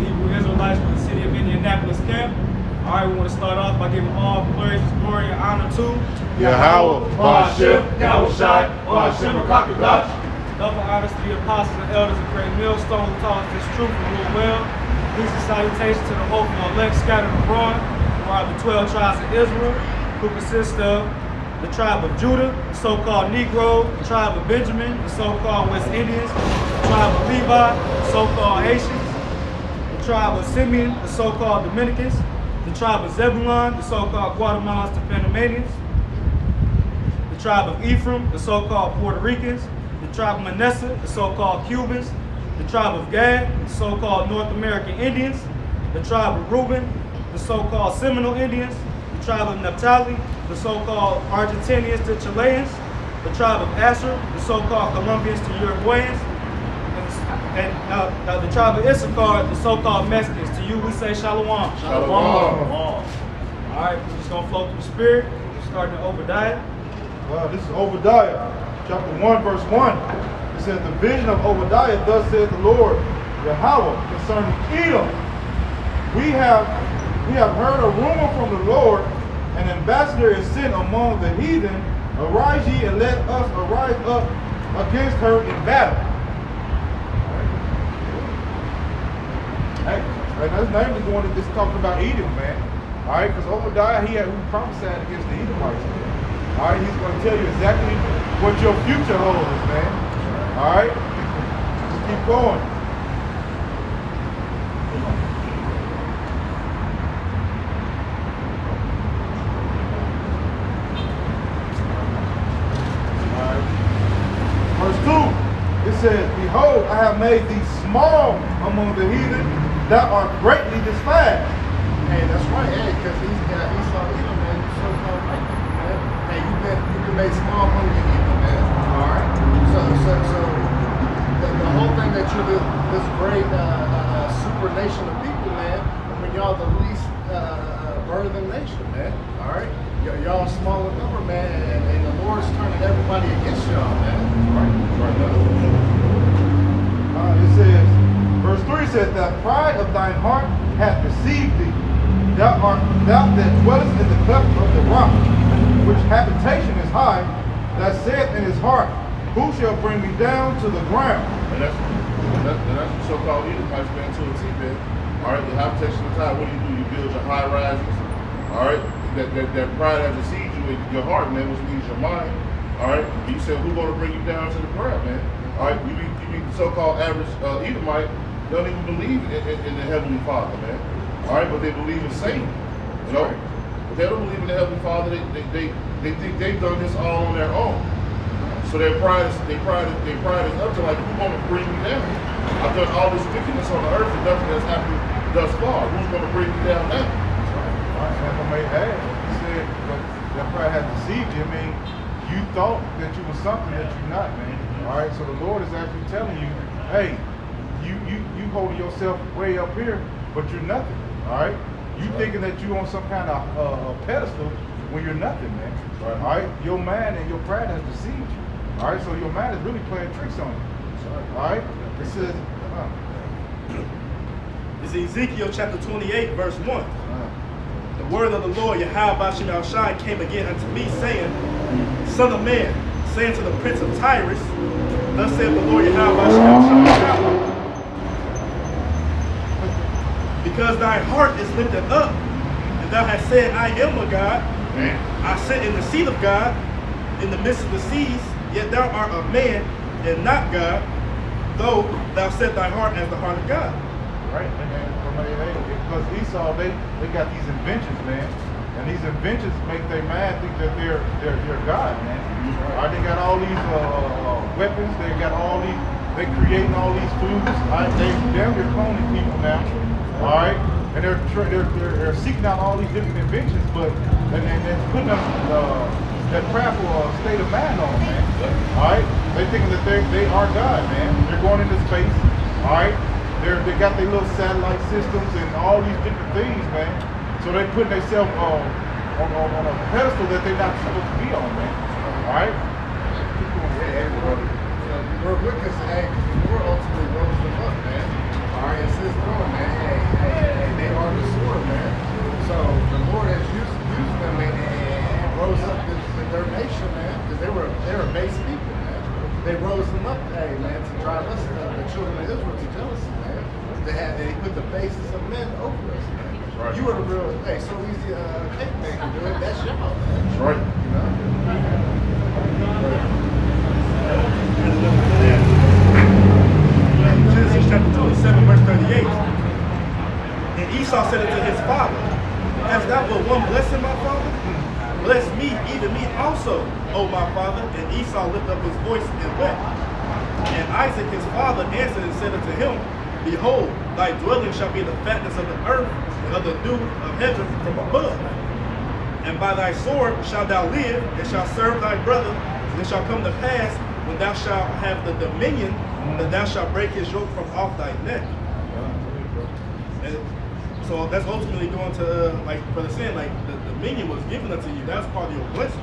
Hebrew Israelites from the city of Indianapolis camp. All right, we want to start off by giving all praise, glory, and honor to Yahweh, Hashem, Yahushai, Hashem, Rakakadosh. Double honors to the apostles and elders of Great Millstone who taught us this truth and rule well. Peace and salutation to the hopeful elect scattered abroad throughout the 12 tribes of Israel, who consist of the tribe of Judah, the so-called Negros, the tribe of Benjamin, the so-called West Indians, the tribe of Levi, the so-called Haitians, the tribe of SIMEON, the so-called Dominicans, the tribe of ZEBULUN, the so-called Guatemalans, the Panamanians, the tribe of EPHRAIM, the so-called Puerto Ricans, the tribe of MANASSEH, the so-called Cubans, the tribe of Gad, the so-called North American Indians, the tribe of REUBEN, the so-called Seminole Indians, the tribe of NAPHTALI, the so-called Argentinians to Chileans, the tribe of Asher, the so-called Colombians to Uruguayans, and the tribe of ISSACHAR, the so-called Mexicans. To you, we say Shalom. Shalom. All right, we're just going to flow through the Spirit. We're starting in Obadiah. Well, this is Obadiah, chapter 1, verse 1. It says, the vision of Obadiah, thus saith the Lord, Yahweh, concerning Edom. We have heard a rumor from the Lord, an ambassador is sent among the heathen. Arise ye and let us arise up against her in battle. Hey, that's not even the one that's talking about Edom, man. All right, because Obadiah, he prophesied against the Edomites. All right, he's going to tell you exactly what your future holds, man. All right, just keep going. All right. Verse 2, it says, behold, I have made thee small among the heathen, that are greatly despised. Hey, that's right. Hey, because Esau, Edom, man, so-called right, man. Hey, you've been made small among the heathen, man. All right. So the whole thing that you're this great super nation of people, man. I mean, y'all the least burdened nation, man. All right. Y'all small in number, man, and the Lord's turning everybody against y'all, man. Right. It says. Verse 3 says, the pride of thine heart hath deceived thee. Thou that dwellest in the cleft of the rock, which habitation is high, that saith in his heart, who shall bring me down to the ground? And that's the so-called Edomites, man, to a T-bed. All right, the habitation is high. What do? You build your high rises. All right, that pride has deceived you in your heart, man, which means your mind. All right, you said, who's going to bring you down to the ground, man? All right, you be the so-called average Edomite. Don't even believe in the Heavenly Father, man. All right, but they believe in Satan. You know, but they don't believe in the Heavenly Father. They think they've done this all on their own. So their pride is up to like, who's going to bring me down? I've done all this wickedness on the earth and nothing has happened thus far. Who's going to bring me down now? All right, if I may add, he said that pride has deceived you. I mean, you thought that you were something that you're not, man. All right, so the Lord is actually telling you, hey, you holding yourself way up here, but you're nothing. All right, you thinking that you're on some kind of pedestal when you're nothing, man. All right, your mind and your pride has deceived you. All right, so your mind is really playing tricks on you. All right, it says. It's Ezekiel chapter 28, verse 1. The word of the Lord, Yahweh came again unto me, saying, Son of man, saying to the prince of Tyrus, thus saith the Lord Yahweh, because thy heart is lifted up, and thou hast said, I am a God. I sit in the seat of God, in the midst of the seas, yet thou art a man, and not God, though thou set thy heart as the heart of God. Right, because Esau, they got these inventions, man, and these inventions make their mind think that they're God, man. All right, they got all these weapons, they got all these, they creating all these foods. All right, they're cloning people now. All right, and they're seeking out all these different inventions, but and putting them that prideful state of mind on them, man. All right, they thinking that they are God, man. They're going into space. All right, they got their little satellite systems and all these different things, man. So they're putting themselves on a pedestal that they're not supposed to be on, man. All right. We're because the Lord ultimately rose them up, man. All right, it's his throne, man. Hey, basis of men over us. right. You are the real, hey, so easy cake maker, dude. That's y'all, man. That's right. You know? Genesis chapter 27, verse 38. And Esau said unto his father, hast thou but one blessing, my father? Bless me, even me also, O my father. And Esau lifted up his voice and wept. And Isaac his father answered and said unto him, behold, thy dwelling shall be in the fatness of the earth, and of the dew of heaven from above. And by thy sword shalt thou live, and shalt serve thy brother. And it shall come to pass, when thou shalt have the dominion, that thou shalt break his yoke from off thy neck. And so that's ultimately going to, like Brother said, like the dominion was given unto you. That's part of your blessings.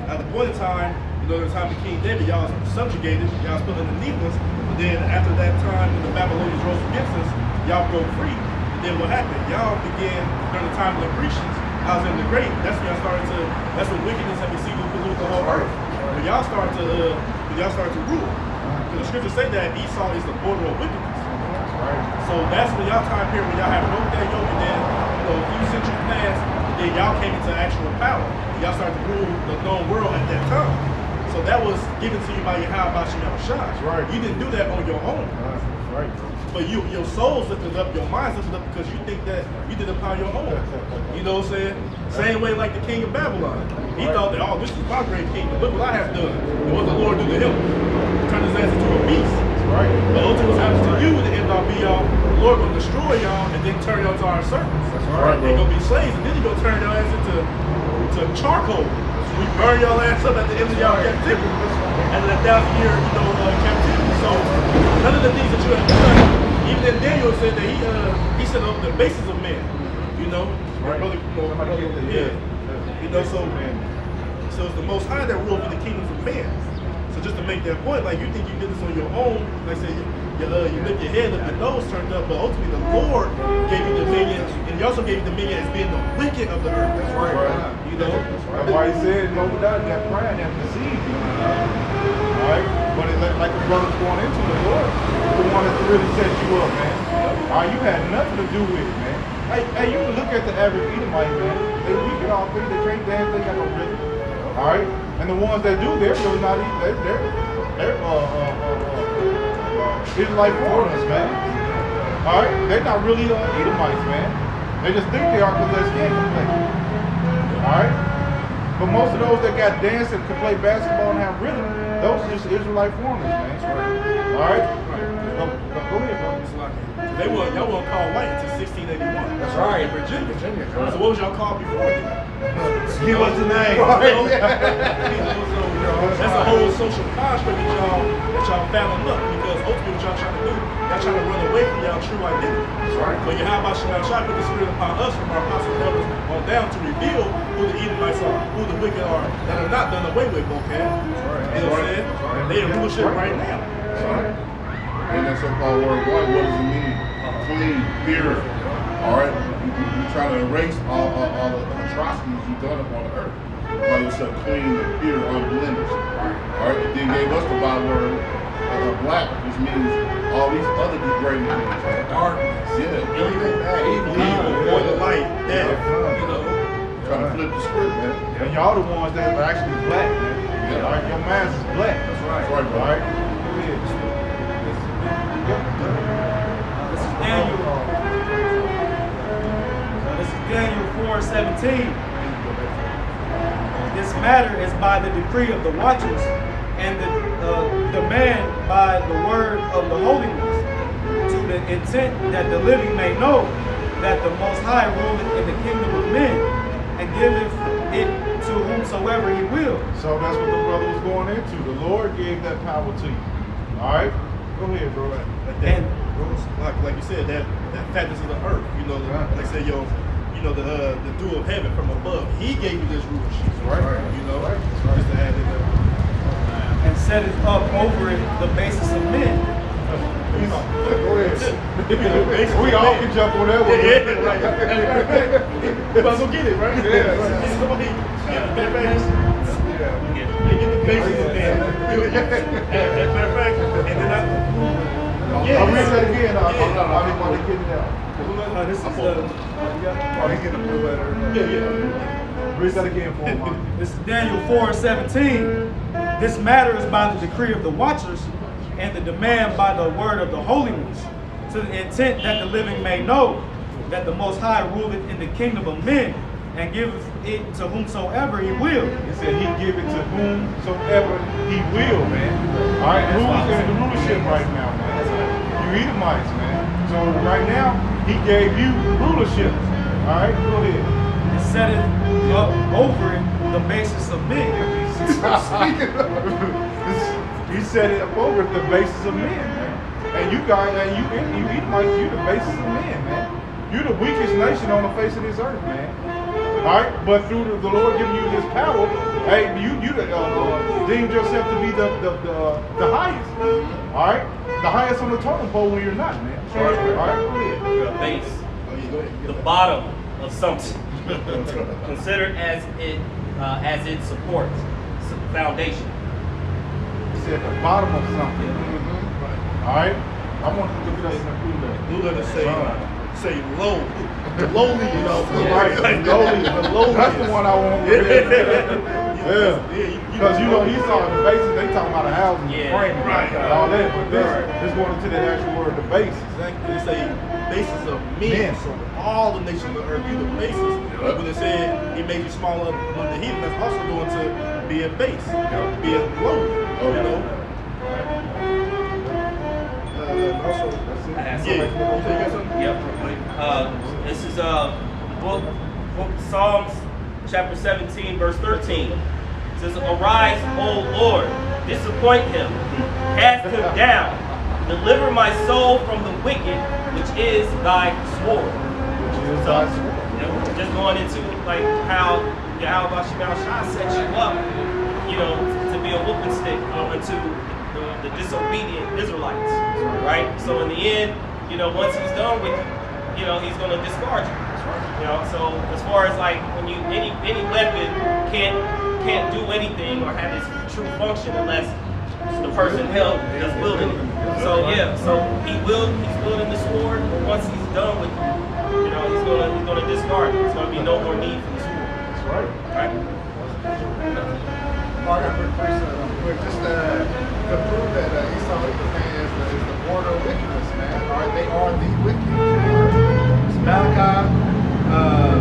At the point in time, you know, the time of King David, y'all was subjugated, y'all was put underneath us. But then after that time, when the Babylonians rose against us, y'all broke free. And then what happened? Y'all began, during the time of the Grecians, I was in the great. That's when y'all started to, that's when wickedness had received and polluted the whole earth. When y'all started to rule. Because the scriptures say that Esau is the border of wickedness. So that's when y'all time period when y'all have broke that yoke, and then, you know, a few centuries passed, then y'all came into actual power. Y'all started to rule the known world at that time. So that was given to you by Yahweh Shah. Right. You didn't do that on your own. That's right. But your soul's lifted up, your mind's lifted up because you think that you did it upon your own. You know what I'm saying? Same way like the king of Babylon. He thought that, oh, this is my great kingdom. Look what I have done. And what the Lord do to him? Turn his ass into a beast. Right. But ultimately what happens to you, the end all be all, the Lord gonna destroy y'all and then turn y'all to our servants. That's right, They're bro. gonna be slaves, and then you're gonna turn your ass into charcoal. We burn y'all ass up at the end of y'all captivity. And then 1,000-year, captivity. So none of the things that you have done, even then Daniel said that he set up the basis of man. You know, Right. brother, so it's the Most High that rule over the kingdoms of man. So just to make that point, like you think you did this on your own, like say you lift your head up, your nose turned up, but ultimately the Lord gave you dominion, and he also gave you dominion as being the wicked of the earth. That's Right. You know? That's why he said, no doubt that pride and deceive you. Alright? But it, like the brother's going into the Lord, the one that really set you up, man. Alright, you had nothing to do with it, man. Hey, you look at the average Edomite, man. They weak at all things, they can't dance, they got no rhythm. Alright? And the ones that do, they're really not even, they're Israelite foreigners, man. Alright? They're not really Edomites, man. They just think they are because they're skin complexion. Alright? But most of those that got dance and can play basketball and have rhythm, those are just Israelite foreigners, man. Alright? Go ahead, bro. Y'all weren't called white until 1681. That's right. In Virginia. Virginia. So what was y'all called before then? Give us the name. That's a whole social construct that y'all fouling up, because ultimately what y'all trying to do, y'all trying to run away from y'all true identity. Right. But Yahweh Shah put the spirit upon us from our apostles and elders on down to reveal who the Edomites are, who the wicked are, that are not done away with, okay? You know what I'm saying? They in rulership right now. And that so-called word white, what does it mean? Clean, pure. Alright? You try to erase all the atrocities you've done upon the earth. Call yourself clean and pure, unblemished. Alright? It then gave us the Bible word black, which means all these other degrading things. Darkness. Yeah. Evil, more the light, death, you know. Trying to flip the script, man. And y'all the ones that are actually black, man. Yeah. Alright, your mask is black. That's right. That's right, bro. Alright? Go ahead. This is Daniel. This is Daniel 4:17. This matter is by the decree of the watchers, and the demand by the word of the Holy Ones, to the intent that the living may know that the Most High ruleth in the kingdom of men, and giveth it to whomsoever he will. So that's what the brother was going into. The Lord gave that power to you. Alright? Go ahead, bro. Like you said, that fatness of the earth, you know, like say the dew of heaven from above. He gave you this rulership, Right. You know, just to add it up. And set it up over it the basis of men. Go ahead. We all can jump on that one. Yeah, right. You about to go get it, right? Yeah. Somebody get the basis. Get the basis of men. Matter of fact, and then I'll read that again. I didn't want to get it out. This is Oh, he getting a blue letter. Yeah. Read that again for him, man. This is Daniel 4:17. This matter is by the decree of the watchers and the demand by the word of the holy ones, to the intent that the living may know that the Most High ruleth in the kingdom of men and giveth it to whomsoever he will. He said he give it to whomsoever he will, man. All right, who's in the rulership right now, man? You Edomites, man. So right now, he gave you rulership. All right, go ahead. And set it up over it the basis of men. He set it up over the basis of men, man. And you guys, and you Edomites, you the basis of men, man. You're the weakest nation on the face of this earth, man. All right, but through the Lord giving you this power, hey, you deemed yourself to be the highest. All right, the highest on the totem pole when you're not, man. All right, go ahead. The base, the bottom of something, considered as its support, foundation. He said the bottom of something. All right, I want you to look at us in the blue letter. Blue letter say low. The lowly, you know. Right, the lowly. That's the one I want. Yeah. Because you know Esau, the basis, they talking about a house and Yeah. frame and all that. But this going into the actual word, the basis. They say basis of men. So all the nations of the earth, you the basis. Like when they said he made you smaller among the heathen, that's also going to be a base, be a low. You know. Also, I have yeah. something. You got something? Yep. This is book Psalms chapter 17 verse 13. It says, "Arise, O Lord, disappoint him, cast him down, deliver my soul from the wicked, which is thy sword." So, just going into like how Yahweh Shai sets you up, to be a whooping stick unto the disobedient Israelites, right? So in the end, once he's done with you, he's going to discard you. So as far as like when any weapon can't do anything or have its true function unless the person is wielding it. So he's wielding the sword, but once he's done with it, he's gonna discard it. There's gonna be no more need for the sword. That's right. Right? I got a quick question, quick, just to prove that Esau is the border of wickedness, man. They are the wicked. It's Malachi, I'll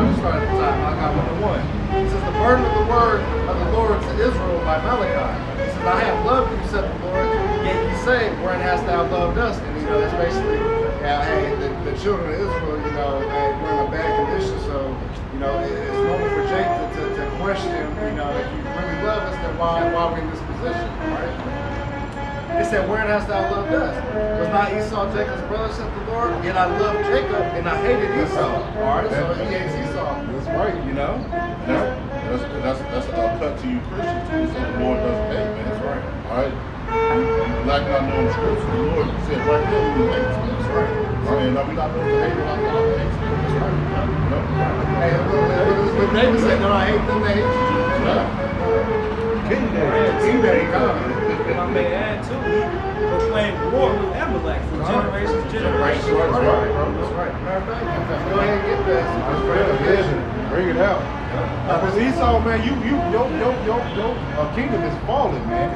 just start at the top, Malachi 1:1. It says, "The burden of the word of the Lord to Israel by Malachi." He says, "I have loved you, said the Lord, yet you say, wherein hast thou loved us?" And that's basically, hey, the children of Israel, hey, we're in a bad condition, so, it's normal for Jake to question, if you really love us, then why are we in this position, right? It said, "Wherein hast thou loved us? Was not Esau Jacob's brother, said the Lord? Yet I loved Jacob, and I hated Esau." All right, so he hates Esau. That's right. That's a cut to you Christians too. So the Lord doesn't hate, man. That's right. All right. Like not knowing the scripture, the Lord said right there who he hates, man. That's right. Now we not supposed to hate what our Father hates, man. That's right. Hey, but David said, "No, I hate them that hate you." King David. If I may add too, he proclaimed war with Amalek from generation to generation. That's right, bro. That's right. Matter of fact, go ahead and get that. Bring it out. Because Esau, man, your kingdom is falling, man.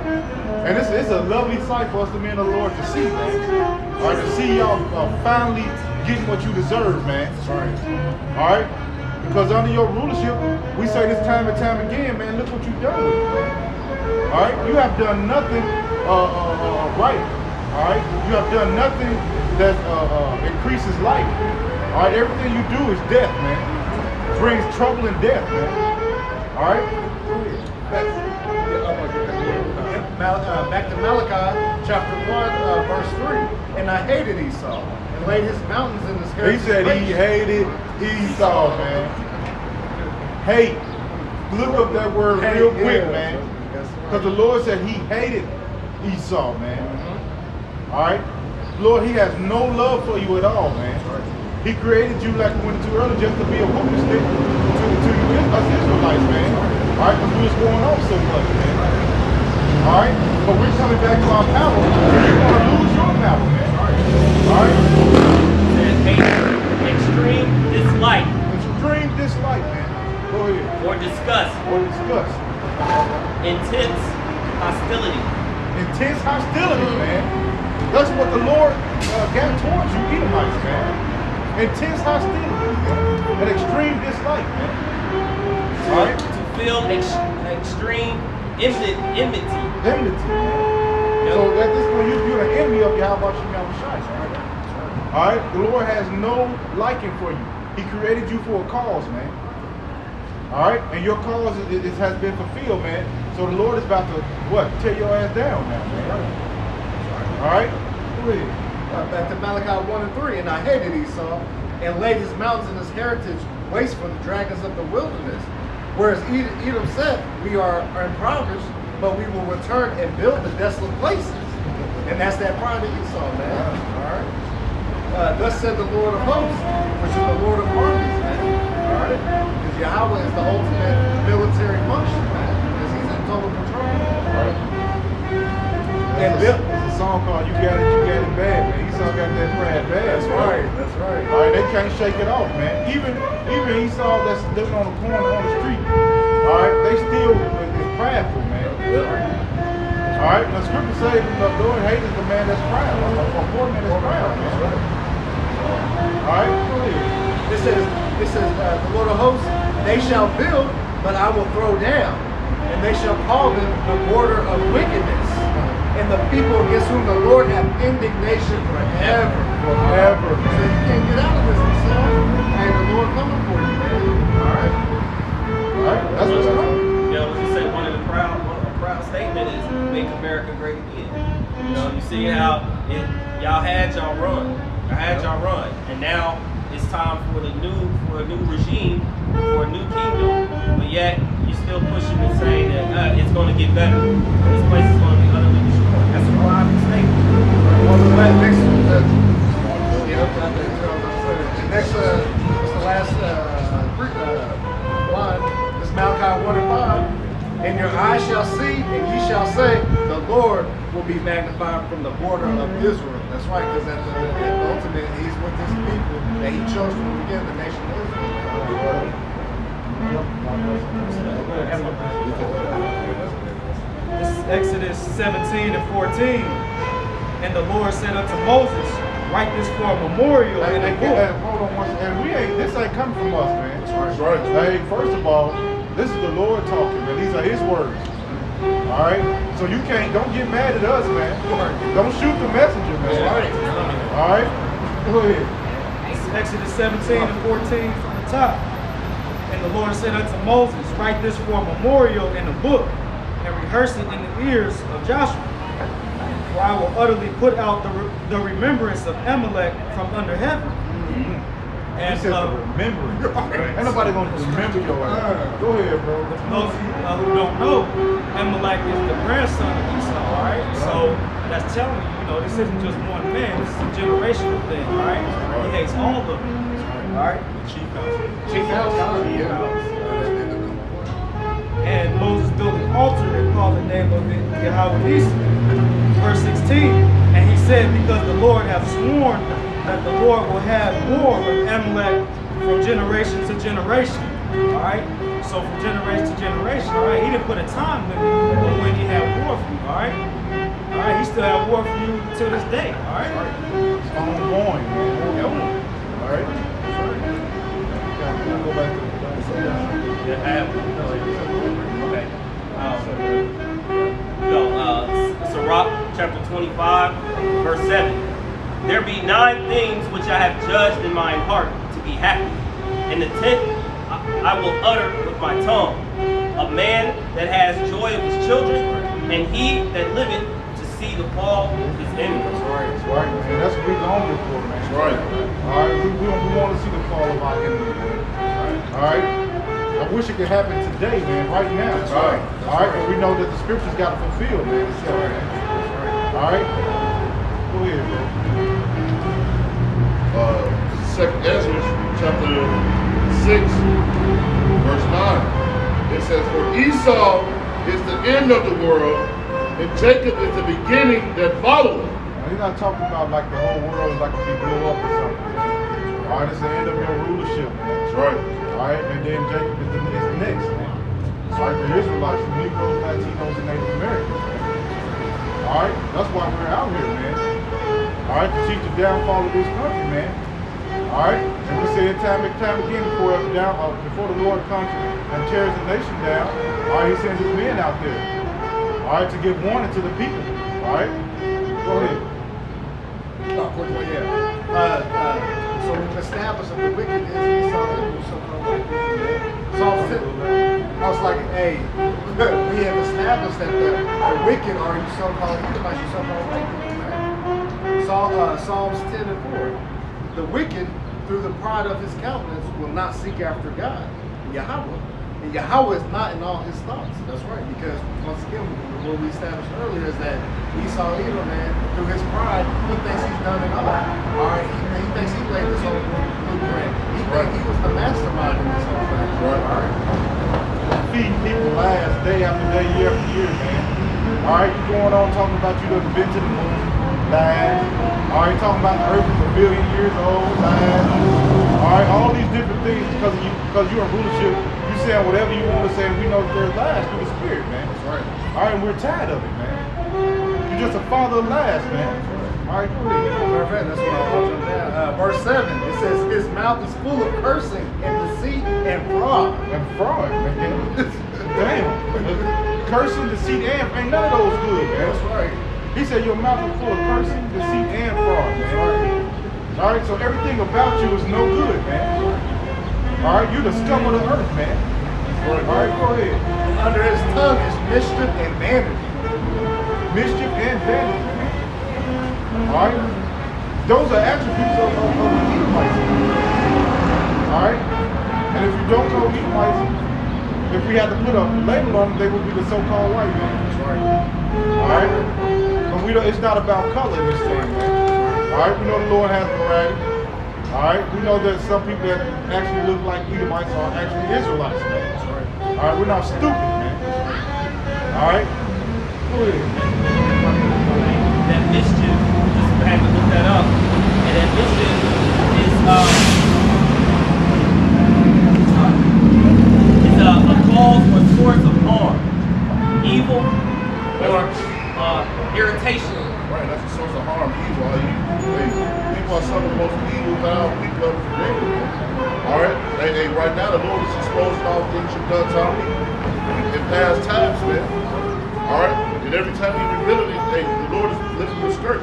And it's a lovely sight for us, the men of the Lord, to see, man. All right, to see y'all finally getting what you deserve, man. That's right. All right? Because under your rulership, we say this time and time again, man, look what you've done with it, man. All right? You have done nothing right. All right? You have done nothing that increases life. All right? Everything you do is death, man. Brings trouble and death, man. All right? Back to Malachi chapter 1, verse 3. "And I hated Esau, and laid his mountains in his He said he hated Esau, man. Hate. Look up that word real quick, man. Because the Lord said he hated Esau, man. All right? Lord, he has no love for you at all, man. He created you, like we went into earlier, just to be a witness to you, us Israelites, man. All right? Because we was going on so much, man. All right? But we're coming back to our power. You're going to lose your power, man. All right? extreme dislike Extreme dislike, man. Go ahead. or disgust, Or disgust. intense hostility. Intense hostility, man. That's what the Lord got towards you, Edomites, man. Intense hostility, man. An extreme dislike, man. All right? To feel extreme enmity. Enmity, man. So at this point, you're an enemy of Yahweh Shai. All right? The Lord has no liking for you. He created you for a cause, man. All right? And your cause has been fulfilled, man. So the Lord is about to, what? Tear your ass down now, man. All right? Go ahead. Back to Malachi 1 and 3. And I hated Esau and laid his mountains and his heritage waste for the dragons of the wilderness. Whereas Edom said, we are impoverished, but we will return and build the desolate places. And that's that pride of Esau, man. All right? Thus said the Lord of hosts, which is the Lord of armies, man. All right? Because Yahweh is the ultimate military function, man. Because he's in total control. All right? And There's a song called You Got It Bad, man. Esau got that pride bad. That's right, that's right. All right, they can't shake it off, man. Even Esau that's living on the corner on the street, all right, they still is prideful, man. All right, the scripture says the Lord hates the man that's proud, a poor man that's proud, man. All right, go ahead. It says, the Lord of hosts, they shall build, but I will throw down, and they shall call them the border of wickedness, and the people against whom the Lord hath indignation forever. Forever, So you can't get out of this, Esau. Hey, the Lord coming for you, man. All right. All right, that's what's coming. You know, what you say, a proud statement is make America great again. You know, you see how y'all had y'all run. And now it's time for a new regime, for a new kingdom. But yet you're still pushing and saying that it's going to get better. This place is going to be utterly destroyed. That's a private statement. Next, it's the last line. It's Malachi 1 and 5. And your eyes shall see, and ye shall say, the Lord will be magnified from the border of Israel. That's right, because at the ultimate, he's with his people that he chose from the beginning, the nation of Israel. This is Exodus 17 and 14. And the Lord said unto Moses, write this for a memorial in a book. Hold on one second. This ain't coming from us, man. That's right. Hey, first of all, this is the Lord talking, man. These are his words. All right? So you don't get mad at us, man. Don't shoot the messenger, man. All right? Go ahead. This is Exodus 17 and 14 from the top. And the Lord said unto Moses, write this for a memorial in a book, and rehearse it in the ears of Joshua. For I will utterly put out the remembrance of Amalek from under heaven. And he said remembering. Ain't nobody gonna remember your ass. Go ahead, bro. Those of you who don't know, Amalek is the grandson of Esau, all right? So that's telling you, this isn't just one man, this is a generational thing, all right? He hates all of them, all right? Chief house. And Moses built an altar and called the name of it Yahweh. Verse 16, and he said, because the Lord hath sworn that the Lord will have war with Amalek from generation to generation. All right? So from generation to generation, all right? He didn't put a time limit on when he had war for you, all right? All right, he still have war for you to this day, all right? It's ongoing, man. All right? Go back to Sirach chapter 25, verse 7. There be 9 things which I have judged in mine heart to be happy. And the 10th I will utter with my tongue. A man that has joy of his children, and he that liveth to see the fall of his enemies. That's right, man. That's what we longing for, man. That's right. All right, we want to see the fall of our enemies, man. All right? I wish it could happen today, man, right now. That's right. All right, but we know that the scriptures got to fulfill, man. So, all right? Go ahead, bro. Second Ezra chapter 6, verse 9. It says, for Esau is the end of the world, and Jacob is the beginning that followeth. Now, he's not talking about like the whole world is like to be blew up or something. All right, it's the end of your rulership, man. That's right. All right, and then Jacob is the next, man. All right, the Israelites, the Negros, Latinos, and Native Americans, man. All right, that's why we're out here, man. All right, to teach the downfall of this country, man. All right, and we say it time and time again before the Lord comes and tears the nation down. All right, He sends His men out there. All right, to give warning to the people. All right, go ahead. Quickly, yeah. So we've established that the wicked is Esau, Edom, so-called wicked. Psalms 10. I was like, hey, we have established that the wicked are you so-called Edomites, you so-called wicked. Right? Psalms 10 and 4. The wicked, through the pride of his countenance, will not seek after God, Yahweh. And Yahweh is not in all his thoughts. That's right, because once again, what we established earlier is that Esau, Edom, man, through his pride, he thinks he's done it all. All right, he thinks he laid this whole blueprint. He thinks he was the mastermind in this whole thing. Right. All right. Feeding people lies day after day, year after year, man. All right, you going on talking about you done been to the moon, lies. All right, talking about the earth is 1 billion years old, lies. All right, all these different things because you're in rulership. You saying whatever you want to say, and we know that there's lies through the spirit, man. That's right. All right, and we're tired of it, man. You're just a father of lies, man. All right, go ahead. Matter of fact, that's what I'll jump down. Verse 7, it says, his mouth is full of cursing and deceit and fraud. And fraud, man. Damn. Cursing, deceit, and ain't none of those good, man. That's right. He said your mouth is full of cursing, deceit, and fraud, man. All right, so everything about you is no good, man. All right, you're the scum of the earth, man. All right, go ahead. Under his tongue is mischief and vanity. Mischief and vanity, man. All right? Those are attributes of the Edomites. All right? And if you don't know Edomites, if we had to put a label on them, they would be the so-called white man. That's right. All right? But we don't, it's not about color in this thing, man. All right? We know the Lord has variety. All right? We know that some people that actually look like Edomites are actually Israelites, man. That's right. All right? We're not stupid, man. All right? Go ahead. That mischief, just had to look that up, and that mischief is a cause or source of harm, evil, or irritation. Right, that's a source of harm, evil. People are some of the most evil foul people ever created. All right? Right now, the Lord is exposing all things you've done, Tommy, in past times, man. All right? And every time you reveal it, the Lord is lifting your skirt.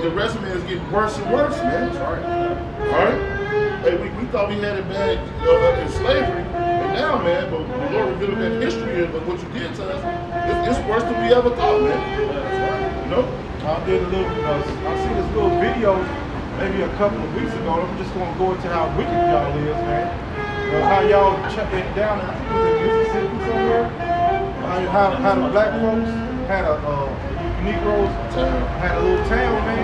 Your resume is getting worse and worse, man. That's right. All right? We thought we had it bad in slavery, and now, man, but the Lord revealed that history of what you did to us, it's worse than we ever thought, man. That's right. You know? I did a little, I seen this little video maybe a couple of weeks ago. I'm just going to go into how wicked y'all is, man. How y'all shut it down, I think it was in Mississippi somewhere. How the black folks had Negros had a little town, man.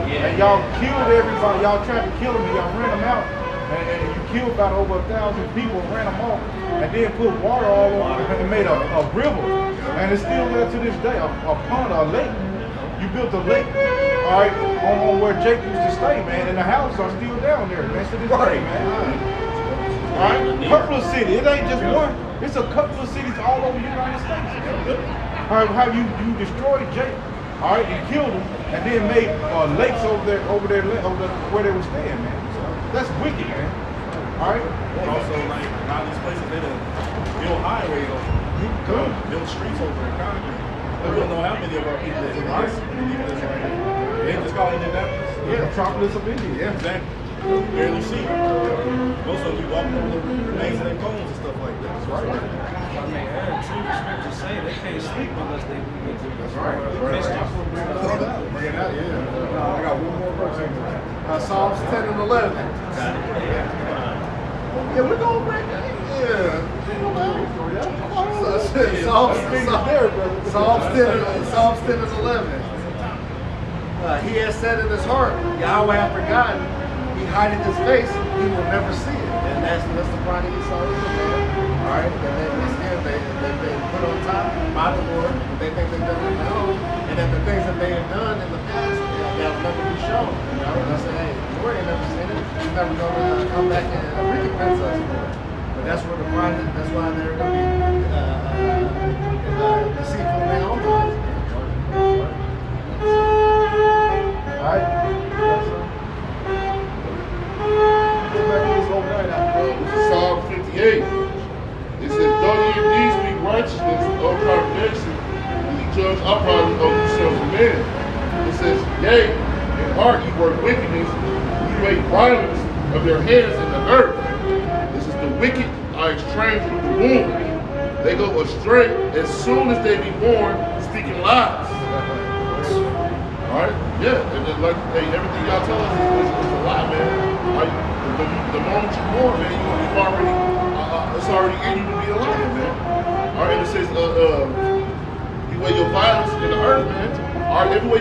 Yeah. And y'all killed everybody. Y'all tried to kill them and y'all ran them out. And you killed about over 1,000 people and ran them off. And then put water all over and made a river. And it's still there to this day, a pond, a lake. You built a lake, all right, on where Jake used to stay, man. And the houses are still down there, man, to this day, man. All right, couple of cities. It ain't just one. It's a couple of cities all over the United States. How you destroyed Jake, all right, and killed him, and then made lakes over there where they were staying, man. So that's wicked, man. All right. Also, like a lot of these places, they done build highways over, build streets over in concrete. We don't know how many of our people is in this. They just call it Indianapolis. Yeah, metropolis of India. Yeah, exactly. You barely see. Most of them be walking over the remains of their bones and stuff like that. That's right. I mean, true scriptures say they can't sleep unless they get to the That's right. Bring it out, yeah. I got one more verse. Psalms 10 and 11. Yeah, we're going back there. Yeah. Psalms 10 and 11. He has said in his heart, Yahweh hath forgotten. He hideth his face, he will never see it. And that's the pride of Esau, man. All right, and they've been put on top by the Lord, but they think they've done it on their own, and that the things that they have done in the past, they'll never be shown. You know, and I say, hey, Lord ain't never seen it. He's never going to come back and recompense us for it. But that's where the problem is. That's why they're going to be deceitful in their own lives. All right? Go back to this overnight after. This is Psalm 58. It says, though ye indeed speak righteousness, O congregation, and ye judge uprightly of yourselves of men. It says, yea, in heart ye work wickedness, ye make violence of their hands in the earth. This is the wicked are estranged from the womb. They go astray as soon as they be born, speaking lies. Alright? Yeah, and then like everything y'all tell us is a lie, man. Right? The moment you're born, man, you've already it's already in you to be a liar, man. Alright, and it says you weigh your violence in the earth, man. Alright, everywhere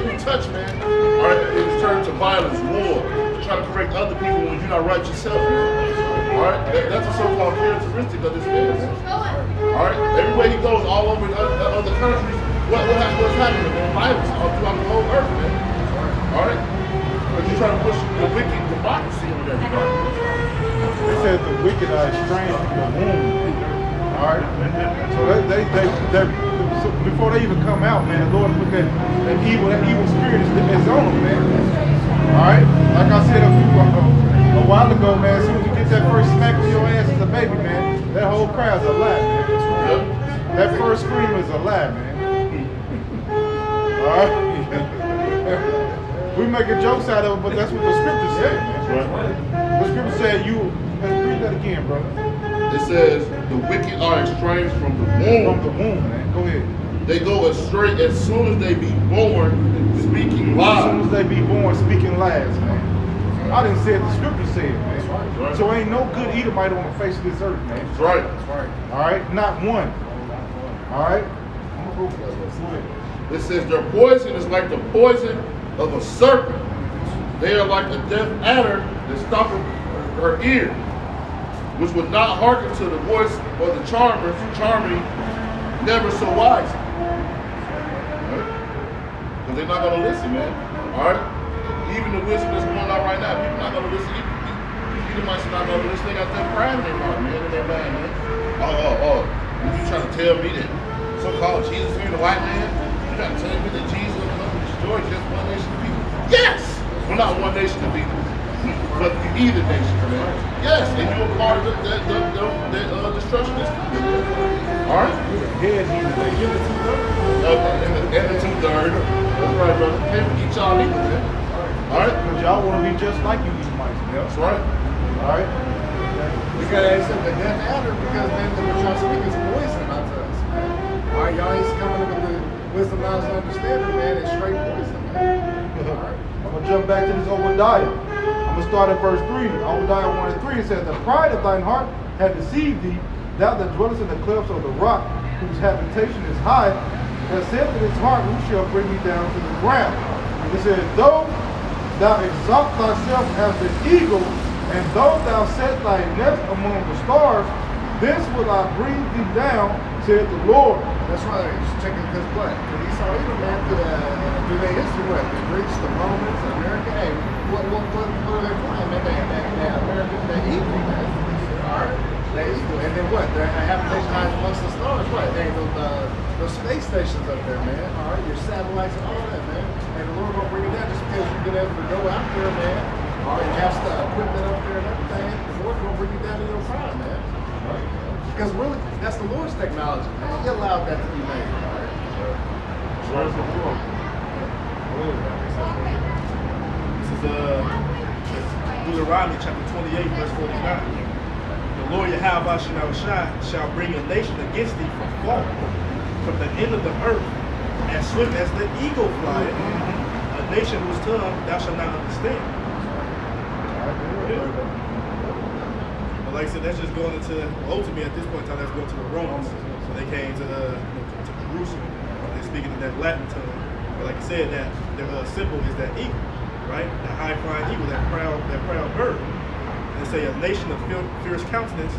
you touch, man, alright, it's turned to violence, war, trying to correct other people when you're not right yourself, man. Alright, that's a so-called characteristic of this man. Alright, everywhere he goes, all over other countries, what's happening, man? Violence all throughout the whole earth, man. Alright? Because you're trying to push the wicked democracy on everybody. They said the wicked are estranged from the womb. All right? So they so before they even come out, man, the Lord put that evil spirit is on them, man. All right? Like I said a while ago, man, as soon as you get that first smack to your ass as a baby, man, that whole crowd's a lie, man. That first scream is a lie, man. All right? We making jokes out of it, but that's what the scripture said, man. The scripture said let's read that again, bro. It says, the wicked are estranged from the womb. From the womb, man. Go ahead. They go astray as soon as they be born, speaking lies. As soon as they be born, speaking lies, man. I didn't say it, the scripture said, man. Right. So ain't no good Edomite on the face of this earth, man. That's right. All right? Not one. All right? Go ahead. It says, their poison is like the poison of a serpent. They are like a deaf adder that stoppeth her ear, which would not hearken to the voice of the charmers, charming, never so wise. Because they're not going to listen, man. All right? Even the wisdom that's going on right now, people not going to listen. Edomites are not going to listen. They got that pride in their heart, man, in their mind, man. You trying to tell me that so-called Jesus here, the white man? You trying to tell me that Jesus will come and destroy just one nation of people? Yes! Well, not one nation of people, but either nation, man. Yes, and you were part of that destruction that's coming. All right? Head heathen. Okay, and the two-thirds. That's right, brother. Can't forget y'all either, man. All right? Because y'all want to be just like you Edomites, man. That's right. All right? Because they said the death adder, because man, they were trying to speak his poison unto us, man. All right, y'all ain't coming up with the wisdom, knowledge, and understanding, man. It's straight poison, man. All right. I'm going to jump back to this Obadiah. I'm going to start at verse 3. Obadiah 1 and 3, it says, the pride of thine heart hath deceived thee, thou that dwellest in the clefts of the rock, whose habitation is high, has said in his heart, who shall bring me down to the ground? It says, though thou exalt thyself as the eagle, and though thou set thy nest among the stars, this will I bring thee down, said the Lord. That's right. Just check it, because what? Because Esau, man, through their history, what? The Greeks, the Romans, America. Hey, what are they playing, man? They American, they're evil, man. All right. They're evil. And then what? Their habitation hides amongst the stars. What? They ain't those space stations up there, man. All right. Your satellites and all that, man. And the Lord gonna bring it down just because you've been able to go out there, man. All right. You have equipment up there and everything. The Lord gonna bring you down to your prime, man. All right. Because really, that's the Lord's technology, man. He allowed that to be made. All right. Where's the world? This is Deuteronomy chapter 28, verse 49. The Lord Yahweh shall bring a nation against thee from far, from the end of the earth, as swift as the eagle flieth, a nation whose tongue thou shalt not understand. But like I said, that's just going into, ultimately at this point in time, that's going to the Romans. So they came to Jerusalem. They're speaking in that Latin tongue. But like I said, that their symbol is that eagle, right? The high flying eagle, that proud bird. And they say a nation of fierce countenance,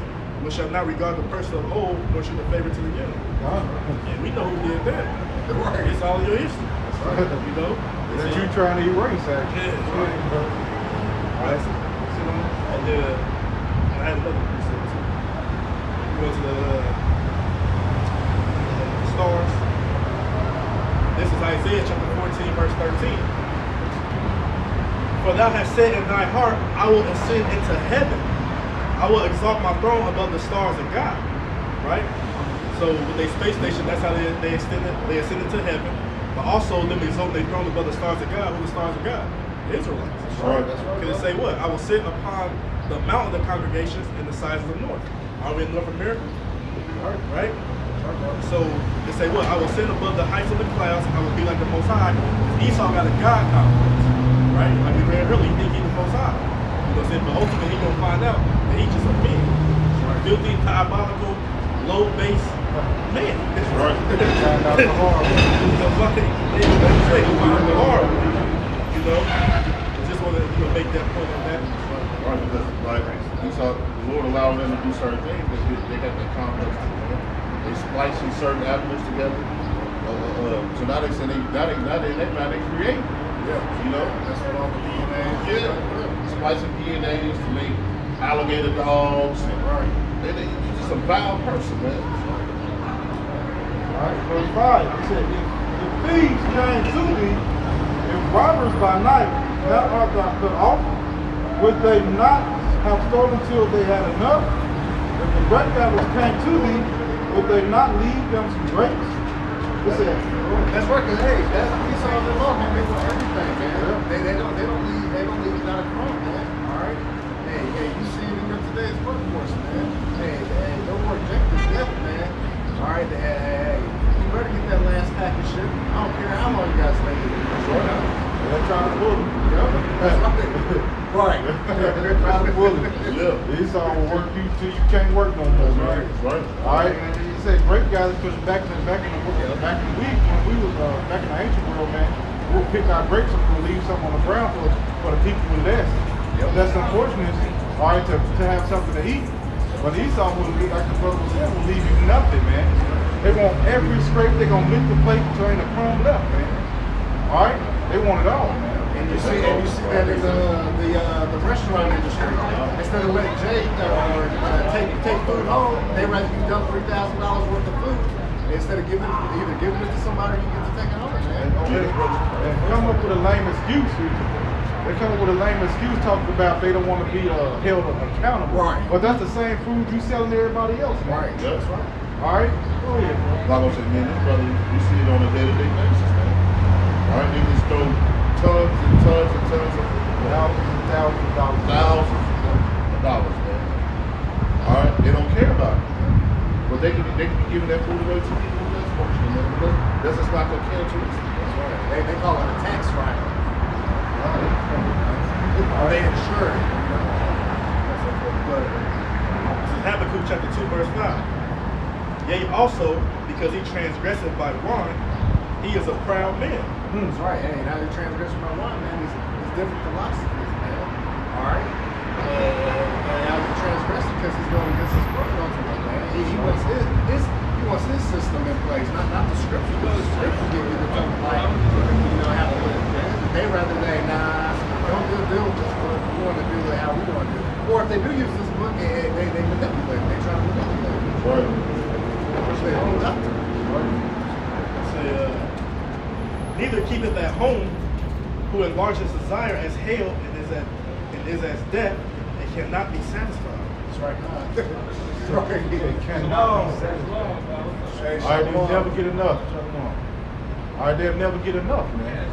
which shall not regard the person of old, nor show the favor to the young. And we know who did that. Right. It's all your history. You know? that you trying to erase, actually. Yeah. All right. Sit on that. And I had another precept too. We go to the stars. This is Isaiah chapter 14, verse 13. For thou hast said in thy heart, I will ascend into heaven. I will exalt my throne above the stars of God. Right? So with a space station, that's how they ascended to heaven. But also them exalt their throne above the stars of God. Who are the stars of God? The Israelites. That's right. That's right. Can it say what? I will sit upon the mountain of the congregations in the sides of the north. Are we in North America? Right? So they say what? I will sit above the heights of the clouds. I will be like the Most High. Esau got a God complex, right? Like we read earlier, he think he the Most High. You know what I'm saying? But ultimately, he gonna find out that he just a man, filthy, diabolical, low base man. That's right. Find out the hard way. You know, I just want to make that point on that. Right, because like Esau, the Lord allowed them to do certain things. They got that complex. They splicing certain animals together. So now they say they create. Yeah. You know? That's what all the DNA is. Yeah. Splicing DNAs to make alligator dogs. Right. They're just a vile person, man. All right, verse 5. It said, if thieves came to thee, if robbers by night, now art thou cut off, would they not have stolen till they had enough? If the great gatherers came to thee, would they not leave them some grapes? It said, That's right, cause hey, that's Esau and them all, man. They want everything, man. They don't leave not a crumb, man. All right. Hey, you see it in your today's workforce, man. Hey, no more objectives left, man. All right, hey, you better get that last pack of shit. I don't care how long you guys stay in it. they're trying to pull them. Right. They're trying to pull them. Yeah. Esau will work you till you can't work no more, man. Right. All right, and he said grape gatherers, because back in the week when we was back in the ancient world, man, we'll pick our grapes and we'll leave some on the ground for the people with less. That's unfortunate, all right, to have something to eat. But Esau will leave, like the brother said, will leave you nothing, man. They want every scrape. They're gonna lick the plate until ain't a crumb left, man. All right, they want it all, man. And you see that in the restaurant industry. Instead of letting Jay take food home, they rather you dump $3,000 worth of food instead of either giving it to somebody or you get to take it home, man. And come up with a lame excuse. They come up with a lame excuse talking about they don't want to be held accountable. Right. But that's the same food you selling to everybody else, man. Right. Yeah. That's right. All right. Go ahead, bro. Like I said, man, this brother, you see it on a day-to-day basis, man. All right, they just throw tons and tons and tons of Thousands of dollars. thousands of dollars, man. All right, they don't care about it. But they can be giving that food away to people who less fortunate, man. Because that's just not their characteristic. That's right. They call it a tax write-off. Are they insured? This is Habakkuk chapter 2, verse 5. Yea, also, because he transgresseth by wine, he is a proud man. That's right. Hey, now you're transgressing by wine, man. It's different philosophies, man. All right. And now you're transgressing because he's going against his word ultimately, man. He wants his system in place, not the scripture. The scripture give you the type of life, how to live. They rather don't deal with this book. We want to do it how we want to do it. Or if they do use this book, they manipulate it. They try to manipulate it. Right. Which they own up to. Neither keepeth at home who enlarges desire as hail and is as death and cannot be satisfied. That's right. That's right. They cannot be satisfied. All right, they'll never get enough. All right, they'll never get enough, man.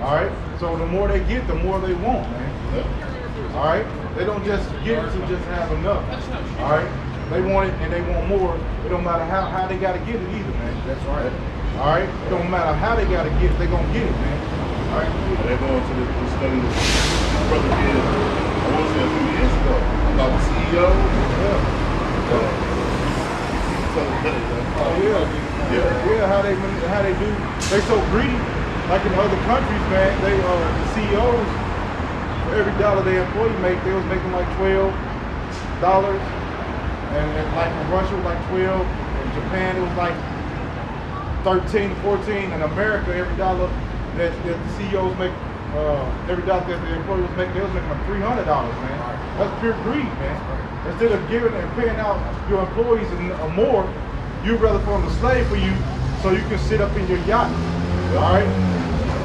All right, so the more they get, the more they want, man. All right, they don't just get it to just have enough. All right, they want it and they want more. It don't matter how they got to get it either, man. That's right. All right, it don't matter how they got to get it, they're going to get it, man. All right. And they're going to the study that my brother did, I want to say a few years ago, about the CEO. Yeah, how they do. They so greedy. Like in other countries, man, they the CEOs, for every dollar their employee make, they was making like $12. And like in Russia was like 12. In Japan it was like 13, 14. In America, every dollar that the CEOs make, every dollar that the employees make, they was making them $300, man. That's pure greed, man. Instead of giving and paying out your employees more, you'd rather for them to slave for you so you can sit up in your yacht. All right?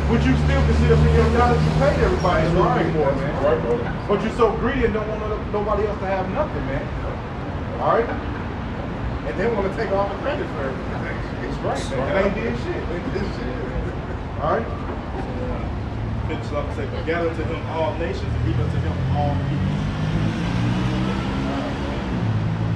But you still can sit up in your yacht if you paid everybody a little bit more, man. But you're so greedy and don't want nobody else to have nothing, man. All right? And they want to take all the credit for everything. It's right, man. They ain't did shit. They did shit. All right? Finish off and say, but gather to him all nations, and even to him all people.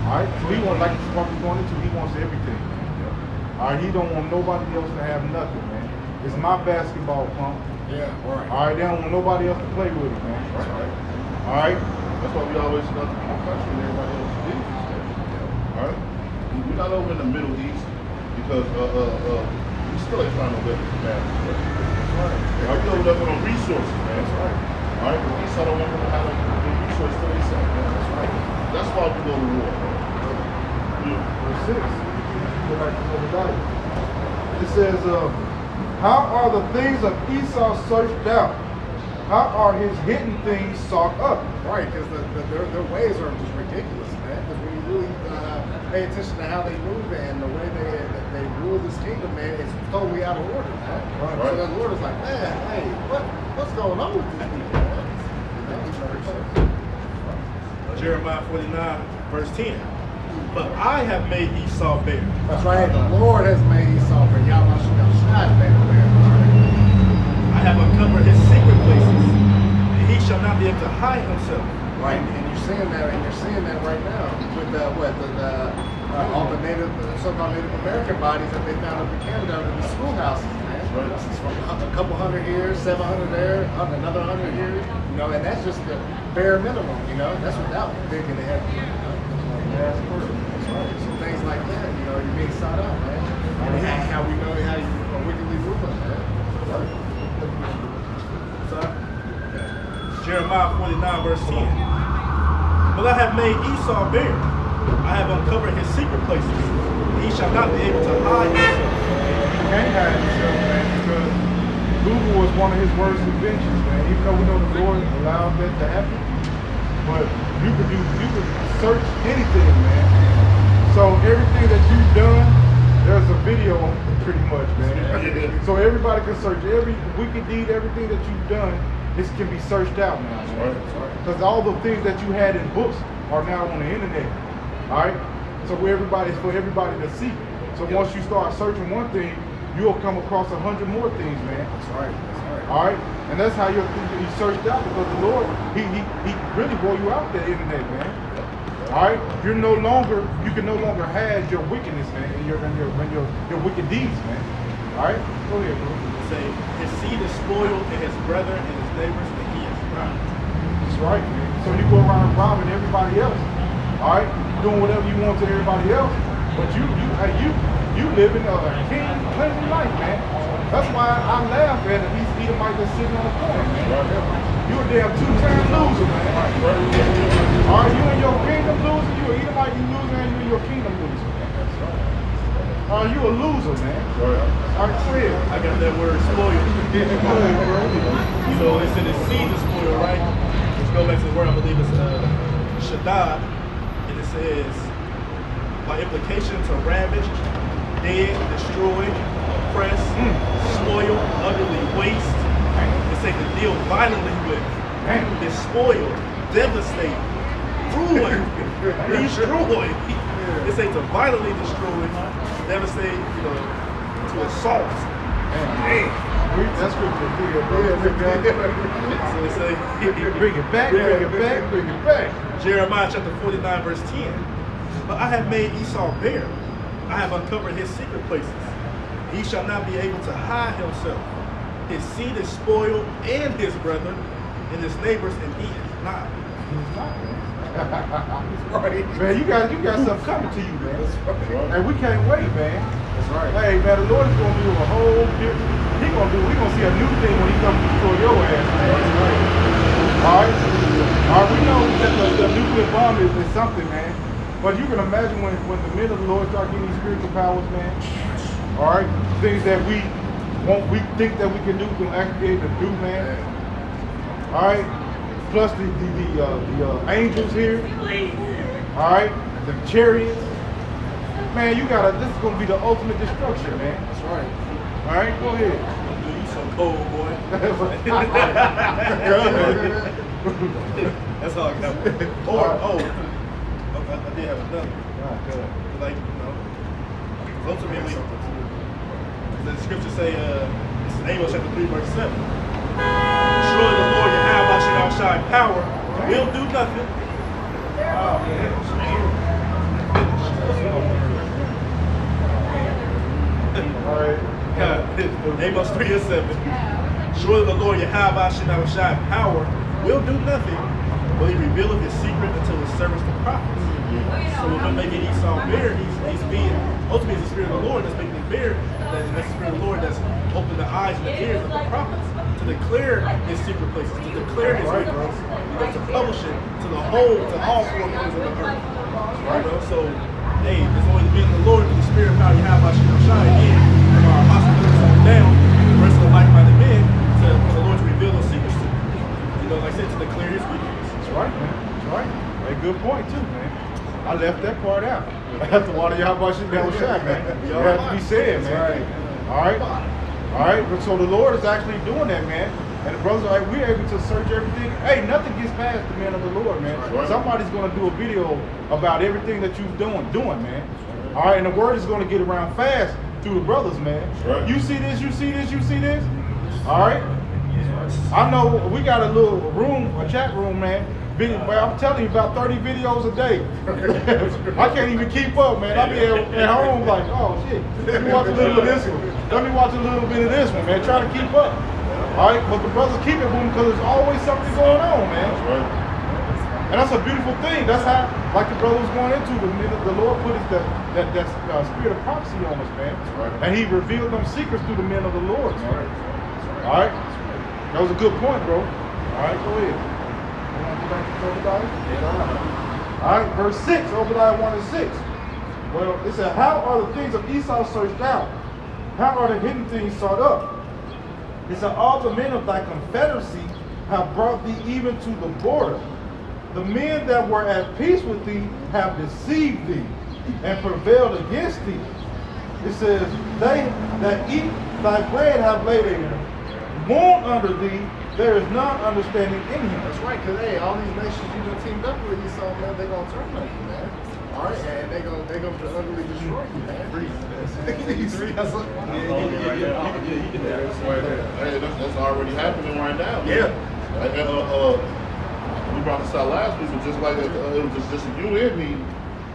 All right? So he wants, like what we're going into, he wants everything, man. All right? He don't want nobody else to have nothing, man. It's my basketball pump. Yeah, right. All right? They don't want nobody else to play with it, man. That's right. All right? That's why we always love the country and everybody else is. All right? We're not over in the Middle East because we still ain't trying to live in bad. Right? We over there for the resources, man. That's right. All right? The East, I don't want them to have the resources to themselves, man. That's right. That's why we go to war. Verse 6. Go back to the Bible. It says, how are the things of Esau searched out? How are his hidden things sought up? Right, because their ways are just ridiculous, man. Because when you really pay attention to how they move and the way they rule this kingdom, man, it's totally out of order, man. Right. So the Lord is like, man, hey, what's going on with these people, man? Jeremiah 49, verse 10. But I have made Esau bare. That's right, the Lord has made Esau bare. Y'all shot bare. I have uncovered his secret places, and he shall not be able to hide himself. Right, and you're seeing that right now with all the so-called Native American bodies that they found up in Canada in the schoolhouses, man. Right. It's from a couple hundred here, 700 there, another 100 here, you know, and that's just the bare minimum, you know. That's without digging ahead. That's correct. That's right. So things like that, you know, you're being sought out, man. And how we know how you are wickedly ruling, man. Jeremiah 49, verse 10. But I have made Esau bare. I have uncovered his secret places. He shall not be able to hide himself. He can't hide himself, man, because Google was one of his worst inventions, man. Even though we know the Lord allowed that to happen, but you could search anything, man. So everything that you've done, there's a video on it pretty much, man. So everybody can search every wicked deed, everything that you've done. This can be searched out now, man. Because all the things that you had in books are now on the internet. All right. So for everybody to see. So once you start searching one thing, you'll come across 100 more things, man. That's right. That's right. All right. And that's how you're searched out, because the Lord, he really brought you out the internet, man. All right. You can no longer hide your wickedness, man, and your wicked deeds, man. All right. Go ahead, bro. Say, his seed is spoiled, and his brethren and his neighbors, and he is robbed. That's right, man. So you go around robbing everybody else. All right. Doing whatever you want to everybody else, but you live in a king cleanly life, man. That's why I laugh at these Edomites that's sitting on the corner, man. You a damn two-time loser, man. Are you in your kingdom losing? You an Edomite, you losing, and you in your kingdom losing. Are you a loser, man? All right, clear. I got that word spoiled. So it's in the seed is spoiled, right? Let's go back to the word, I believe it's Shaddad, and it says, by implication, to ravage, dead, destroy, oppress, spoil, utterly waste. It says to deal violently with, despoil, devastate, ruin, destroy. It says to violently destroy, devastate, to assault. That's good to hear, bro. So it say, Bring it back, bring it back. Jeremiah chapter 49, verse 10. But I have made Esau bare. I have uncovered his secret places. He shall not be able to hide himself. His seed is spoiled, and his brethren, and his neighbors, and he is not. He's not, man. Right. Man, you got something coming to you, man. That's right. And we can't wait, man. That's right. Hey, man, the Lord is going to do a whole different. We're going to see a new thing when he comes to destroy your ass, man. That's right. All right? We know that the nuclear bomb is something, man. But you can imagine when the men of the Lord start getting these spiritual powers, man. All right? Things that we what we think that we can do, we can actually be able to do, man. All right. Plus the angels here. All right. The chariots. Man, you gotta. This is gonna be the ultimate destruction, man. That's right. All right, go ahead. You so cold, boy. That's all I got. I did have another. Like, ultimately, the scripture say, this is Amos chapter 3, verse 7. Surely the Lord Yahweh shall outshine power, will do nothing. Amos 3 and 7. Surely the Lord Yahweh shall outshine power, will do nothing, but he revealeth his secret unto his servants the prophets. So when we're making Esau bare, he's being, ultimately it's the Spirit of the Lord that's making him bare, that's the Spirit of the Lord that's opening the eyes and the ears of the prophets to declare his secret places, to declare his wickedness, to publish it to the whole, to all four corners of the earth. You know, so, hey, it's only the men of the Lord through the Spirit of power you have by shine in from our apostles on down, the rest of the like-minded men, for the Lord to reveal those secrets to them. You know, like I said, to declare his wickedness. That's right, man. That's right. Hey, good point too, man. I left that part out. I have to water y'all about shit down shot, man. It has to be said, man. Right. All right. All right. But so the Lord is actually doing that, man. And the brothers are like, we're able to search everything. Hey, nothing gets past the man of the Lord, man. Right. Somebody's going to do a video about everything that you're doing, man. All right. And the word is going to get around fast through the brothers, man. Right. You see this, you see this, you see this. All right. I know we got a little room, a chat room, man. I'm telling you, about 30 videos a day. I can't even keep up, man. I be at home like, oh shit. Let me watch a little of this one. Let me watch a little bit of this one, man. Trying to keep up. All right, but the brothers keep it moving because there's always something going on, man. And that's a beautiful thing. That's how, like the brother was going into, the Lord put that spirit of prophecy on us, man. And he revealed them secrets through the men of the Lord, man. All right? That was a good point, bro. All right, go ahead. Alright, verse 6, Obadiah 1 and 6. Well, it said, how are the things of Esau searched out? How are the hidden things sought up? It said, all the men of thy confederacy have brought thee even to the border. The men that were at peace with thee have deceived thee and prevailed against thee. It says, they that eat thy bread have laid a wound under thee. There is none understanding in him. That's right, because hey, all these nations you done teamed up with, Esau, man, they're gonna turn on you, man. All right, and they're gonna utterly destroy you, man. Hey, that's already happening right now. Yeah. We brought this out last week, but just like it was just a UN meeting.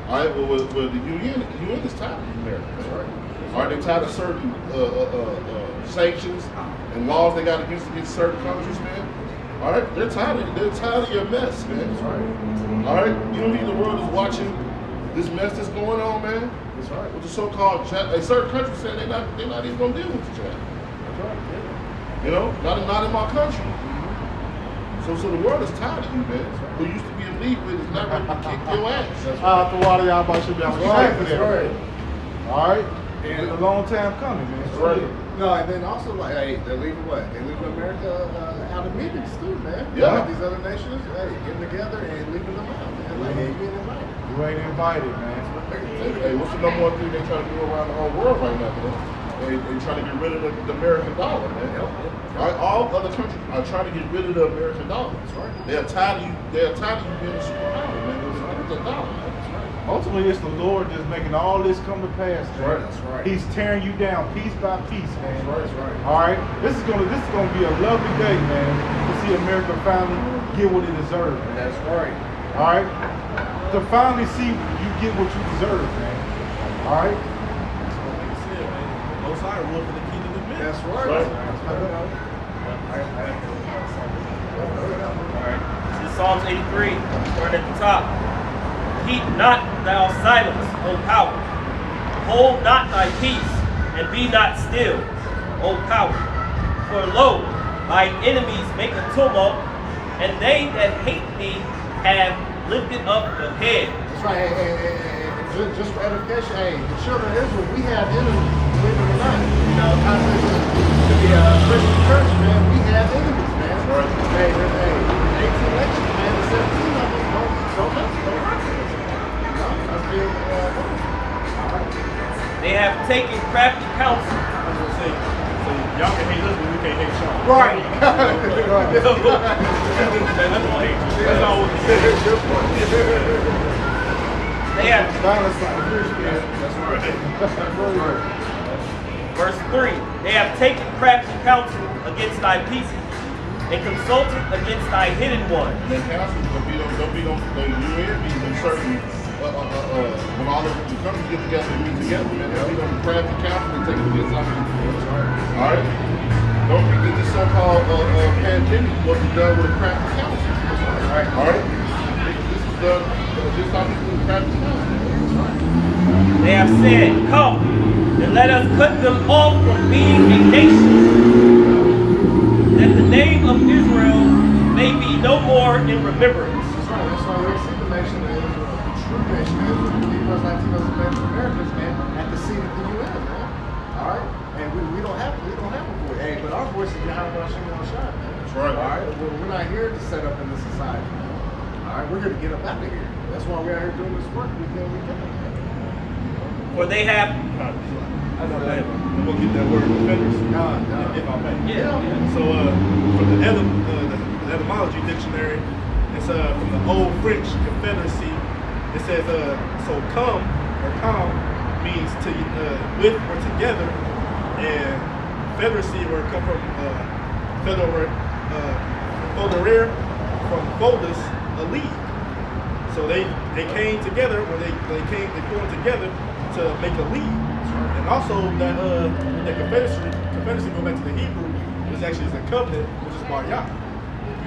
All right, well, the UN is tired of America. That's right. All right, they're tired of certain sanctions and laws they got against certain countries, man. All right, they're tired of your mess, man. That's right. All right, you don't think the world is watching this mess that's going on, man? That's right. With the so-called certain countries saying they're not even gonna deal with the chat. That's right. Yeah. You know, not in my country. So the world is tired of you, man. Who used to be a league with is not ready to kick your ass. I have to water y'all about should be on That's right. All right. It's been a long time coming, man. That's right. No, and then also like, hey, they're leaving what? They're leaving America out of meetings too, man. Yeah. Like these other nations, hey, getting together and leaving them out, man. Like, hey, you ain't invited. You ain't invited, man. Hey, what's the number one thing they trying to do around the whole world right now, man? They trying to get rid of the American dollar, man. All other countries are trying to get rid of the American dollar. That's right. They're tired of you being a superpower, man. It's the dollar, man. Ultimately, it's the Lord just making all this come to pass, man. That's right. He's tearing you down piece by piece, man. That's right. That's right. All right. This is gonna be a lovely day, man, to see America finally get what it deserves, man. That's right. All right. To finally see you get what you deserve, man. All right. Most High rule for the kingdom of men. That's right. Right. This is Psalms 83, starting at the top. Keep not thou silence, O power. Hold not thy peace, and be not still, O power. For lo, thy enemies make a tumult, and they that hate thee have lifted up the head. That's right. And just for edification, hey, the children of Israel, we have enemies, believe it or not. You know, Christian church, man, we have enemies, man. Right. Hey, 18 elections, man, and 17 of them don't hurt us. No, that's being, They have taken crafty counsel. I was gonna say, so y'all can hate us, but we can't hate Sean. right. That's all hate. That's all we can say. They have, Violence by the Christians. That's right. verse 3, they have taken crafty counsel against thy people and consulted against thy hidden one. And then councils, don't be certain when all of the countries get together and meet together, man. Don't be on the crafty council and take it against our people. All right? Don't forget this so-called pandemic wasn't done with a crafty council. All right? This is done just how people do crafty council. They have said, come, and let us cut them off from being a nation, that the name of Israel may be no more in remembrance. That's right. That's why we see the nation of Israel, the true nation of Israel, the Negroes, Latinos, and Native Americans, man, at the seat of the UN, man. All right, and we don't have a voice. Hey, but our voice is behind our Simeon shot, man. That's right. All right, we're not here to set up in this society, man. All right, we're here to get up out of here. That's why we're out here doing this work. We can. For they have, I'm gonna get that word defenders, if I may. yeah. So from the etymology dictionary, it's from the Old French Confederacy. It says so come or com means to with or together, and Confederacy where it come from federer from folders, a league. So they came together, or they formed together to make a league. And also that Confederacy go back to the Hebrew, which actually is a covenant, which is Baryah.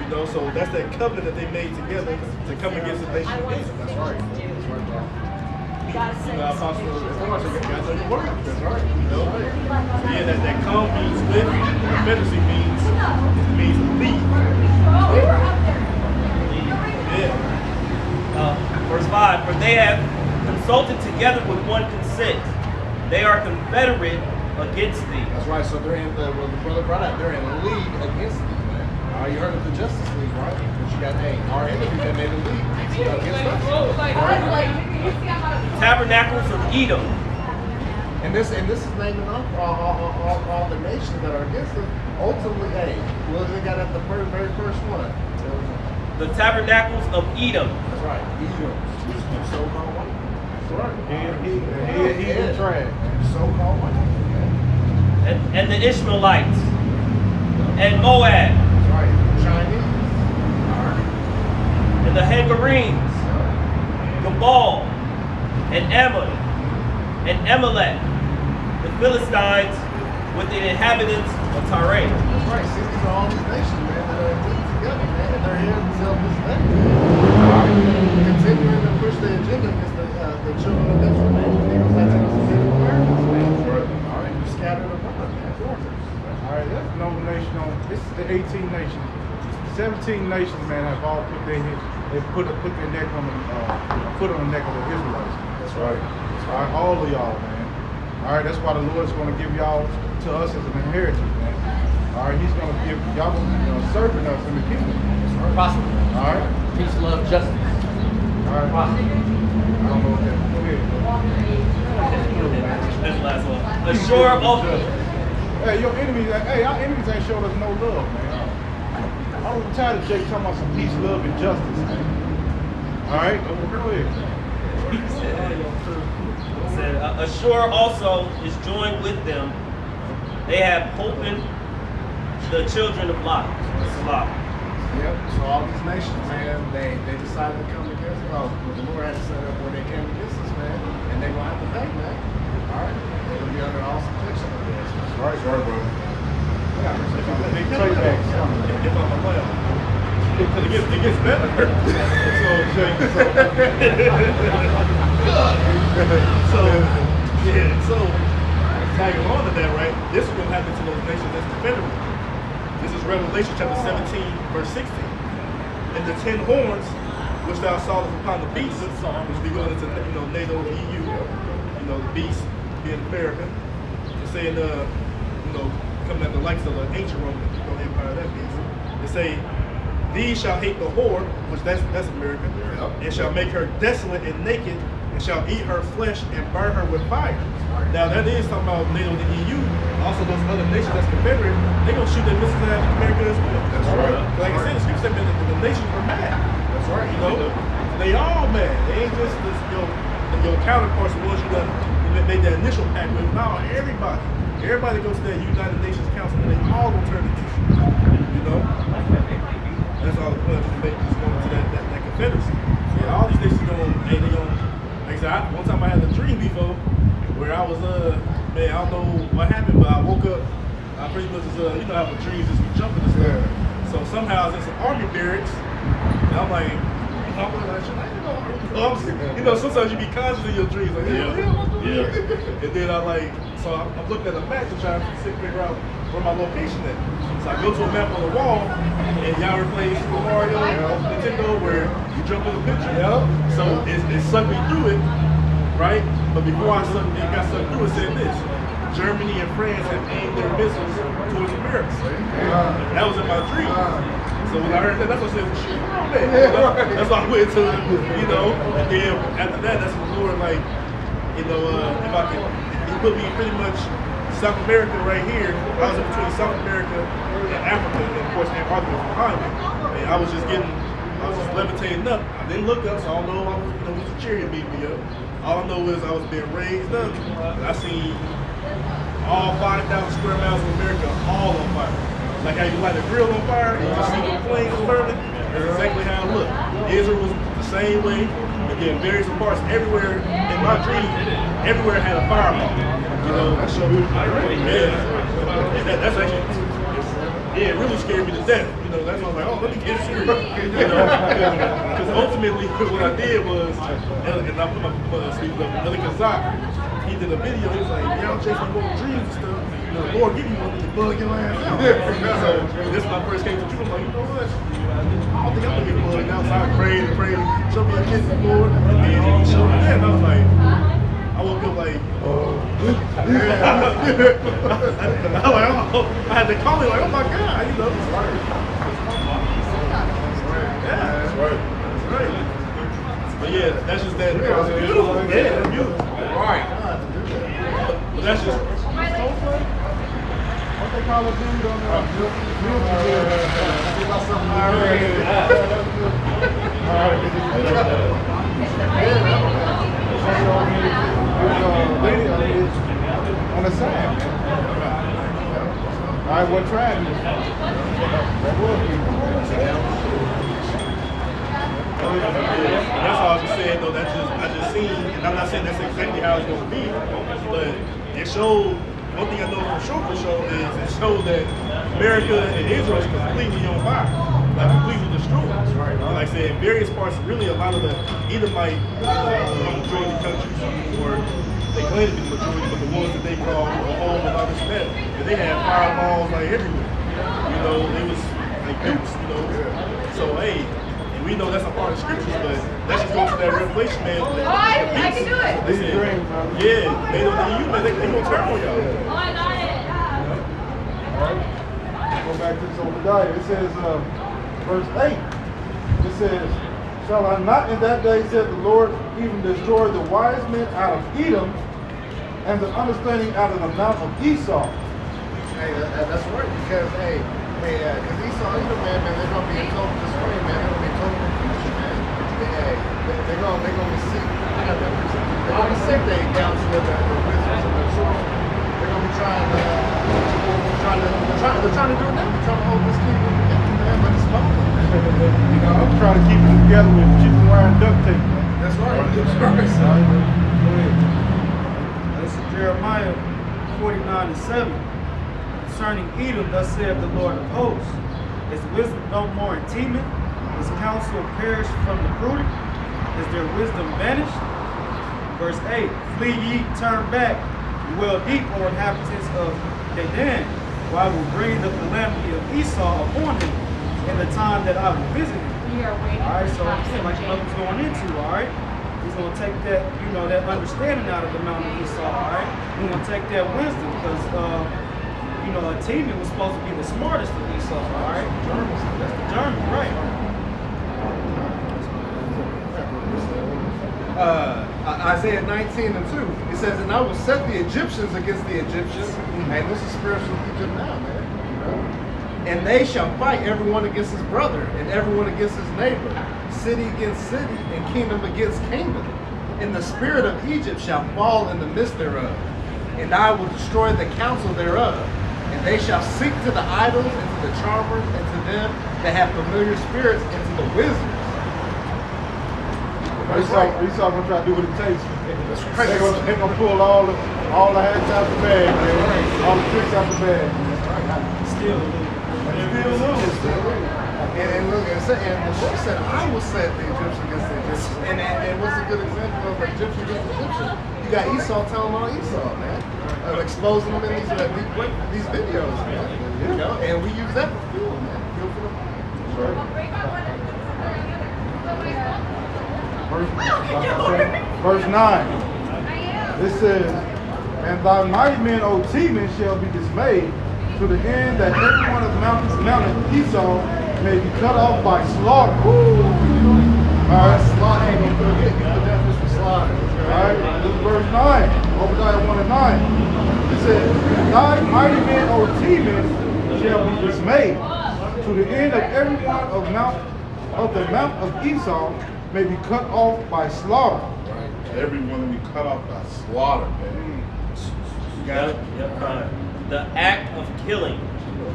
You know, so that's that covenant that they made together to come against the nation of Israel. That's right. That's right, bro. Apostle, that's right. You know, so yeah, that come means with, Confederacy means league. Yeah. Verse 5, for they have consulted together with one consent. They are confederate against thee. That's right. So they're in the brother brought out. They're in a league against thee, man. You heard of the Justice League, right? But you got our enemy that made a league against us. Tabernacles of Edom. And this is naming all the nations that are against us. Ultimately, hey, what they got at the very first one? The tabernacles of Edom. That's right. Edom. So-called white. That's right. He trash. So-called white. And the Ishmaelites. And Moab. That's right. Chinese. All right. And the Hagarenes. Gabal. And Ammon. And Amalek. The Philistines with the inhabitants of Tyre. That's right. See, these are all these nations, man, that are linked together, man. And they're here until this day. Continuing to push the agenda against the children of Israel, man. The Negros, Latinos, and Native Americans, man. All right, you scattered abroad, man. All right, that's no nation on. This is the 18 nations. 17 nations, man, have all put their their neck on the foot on the neck of the Israelites. That's right. All right, all of y'all, man. All right, that's why the Lord's going to give y'all to us as an inheritance, man. All right, He's going to give y'all, serving us in the kingdom. Possible. All right. Peace, love, justice. All right. Possible. I don't know what that. Go ahead. That's the last one. Assure also. Hey, your enemies. Hey, our enemies ain't showing us no love, man. I'm tired of Jake talking about some peace, love, and justice, man. All right, go ahead. Said, Assure also is joined with them. They have opened the children of Lot. Yep. So all these nations, man, they decided to come against us. Well, the Lord had to set up where they came against us, man, and they're gonna have to pay, man. All right. They're gonna be under all subjection of this. Right, bro. Big playbacks coming. If I'm a player. It gets better. So tagging on to that, right? This is gonna happen to those nations that's confederate. This is Revelation chapter 17, verse 16. And the 10 horns which thou sawest upon the beast, which be going into NATO, EU, the beast being American, and saying coming at the likes of the ancient Roman Empire, that means. They say, these shall hate the whore, which that's America, and shall make her desolate and naked, and shall eat her flesh and burn her with fire. Now that is talking about NATO, the EU, also those other nations that's Confederate, they gonna shoot their missiles at America as well. That's right. Like I said, the scripture said the nations were mad. That's right. You know, they all mad. They ain't just this, your counterparts, the ones you done made that initial pact with. No, everybody goes to that United Nations Council, and they all gonna turn against you. You know, that's all the point to make just going to that Confederacy. Yeah, all these nations they gonna. Like I said, one time I had a dream before where I was man, I don't know what happened, but I woke up. I pretty much was you know how dreams just be jumping and stuff. So somehow I was in some army barracks, and I'm like, you know, sometimes you be conscious of your dreams, like, yeah. And then I'm looking at the map to try to figure out where my location at. So I go to a map on the wall, and y'all ever play Super Mario on Nintendo where you jump in the picture. So it sucked me through it, right? But before it got sucked through, it said this: Germany and France have aimed their missiles towards America. That was in my dream. So when I heard that, that's what I said, shit, that's why I went to, you know, and then after that, that's the Lord, like, you know, if I could, he put me pretty much South America right here. I was in between South America and Africa, and of course Antarctica was behind me. And I was just levitating up. I didn't look up, so I don't know, you know, who's a chariot beat me up. All I know is I was being raised up. I seen all 5,000 square miles of America all on fire. Like how you light a grill on fire, and you just see the flames burning. That's exactly how it looked. Israel was the same way, and then various parts everywhere in my dream, everywhere had a fireball. You know, that showed me. Yeah, and that's actually, it really scared me to death. You know, that's why I was like, oh, let me get serious. You know, because ultimately what I did was, and I put my sleep up, Kazak, he did a video. He was like, yeah, I'm chasing more dreams and stuff. You know, the Lord give you one to bug your ass out. So this is when I first came to truth. I'm like, you know what? I don't think I'm gonna get bugged out. So I prayed and prayed. Show me a kiss, Lord. And then he showed me that, and I was like, I woke up like, I had to call him like, oh my God, you know. That's right. Yeah, that's right. That's right. But yeah, that's just that. It's beautiful. Yeah, that's beautiful. Right. But that's just. What they call it, dude, on on the sand. All right, what tribe is it? That was That's all I was saying though. I just seen, and I'm not saying that's exactly how it's going to be, but it showed. One thing I know for sure is it showed that America and Israel is completely on fire, like completely destroyed. Right. Like I said, in various parts, really a lot of the Edomite majority countries, or they claim to be the majority, but the ones that they call home and all this and that, but they had fireballs like everywhere. You know, it was like nukes. You know, so hey. We know that's a part of scriptures, but let's just go to that revelation, man. I can do it. They said, yeah, they don't need you, man. They gonna turn on y'all. Oh, I got it. All right. Go back to this Obadiah. It says, verse 8. It says, shall I not in that day, said the Lord, even destroy the wise men out of Edom, and the understanding out of the mount of Esau? Hey, that's right, because, because Esau, man, they're going to be in total disarray, man. They're going to be total confusion, man. They're going to be sick. They're going to be sick, they counsel the wizards and the sorcerers. They're going to be trying to do it now. They're trying to hold this kingdom together, man, but it's falling, man. You know, I'm trying to keep it together with chicken wire and duct tape, man. That's right. This is Jeremiah 49:7. Concerning Edom, thus saith the Lord of hosts, is wisdom no more in Teman? Is counsel perished from the prudent? Is their wisdom vanished? Verse 8, flee ye, turn back, dwell deep, O inhabitants of Dedan, for I will bring the calamity of Esau upon him in the time that I will visit him. We are waiting. All right, so for like what was going into, all right? He's going to take that, you know, that understanding out of the mountain of Esau, all right? We're going to take that wisdom, because you know, Timon was supposed to be the smartest of Esau, all right? That's the German, right? Isaiah 19 and 2. It says, and I will set the Egyptians against the Egyptians. And this is spiritual Egypt now, man. You know? And they shall fight everyone against his brother, and everyone against his neighbor, city against city, and kingdom against kingdom. And the spirit of Egypt shall fall in the midst thereof, and I will destroy the counsel thereof. And they shall seek to the idols, and to the charmers, and to them that have familiar spirits, and to the wizards. Esau gonna try to do what it takes. They're gonna pull all the hats out the bag, man. All the tricks out the bag. Still lose. And look, and the Lord said, I will set the Egyptians against the Egyptians. And what's a good example of Egyptian against Egyptian? You got Esau telling on Esau, man. Exposing them in these videos, man. You know, and we use that for fuel, man. Fuel for the Verse 9. It says, and thy mighty men, O Timon, shall be dismayed, to the end that every one of Mount Esau may be cut off by slaughter. Alright, slaughter ain't gonna put it. The definition for slaughter. Alright, this is verse 9. Obadiah 1 and 9. It says, and thy mighty men, O Timon, shall be dismayed, to the end of every one of the mount of Esau may be cut off by slaughter. Right. Everyone will be cut off by slaughter, man. You got it? Yep, fine. The act of killing.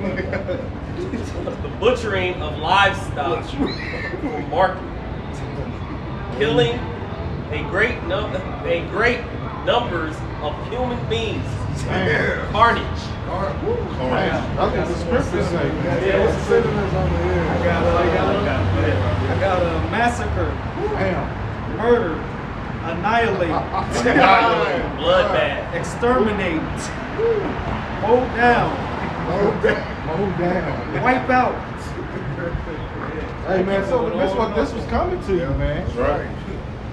The butchering of livestock for market. Killing a great numbers of human beings. Carnage. That's what the scriptures say. Yeah, what's the synonyms on the end? I got a massacre, Damn. murder, annihilate, Bloodbath. exterminate, mow down, Mow down. wipe out. Hey man, so this was coming to you, man. That's right.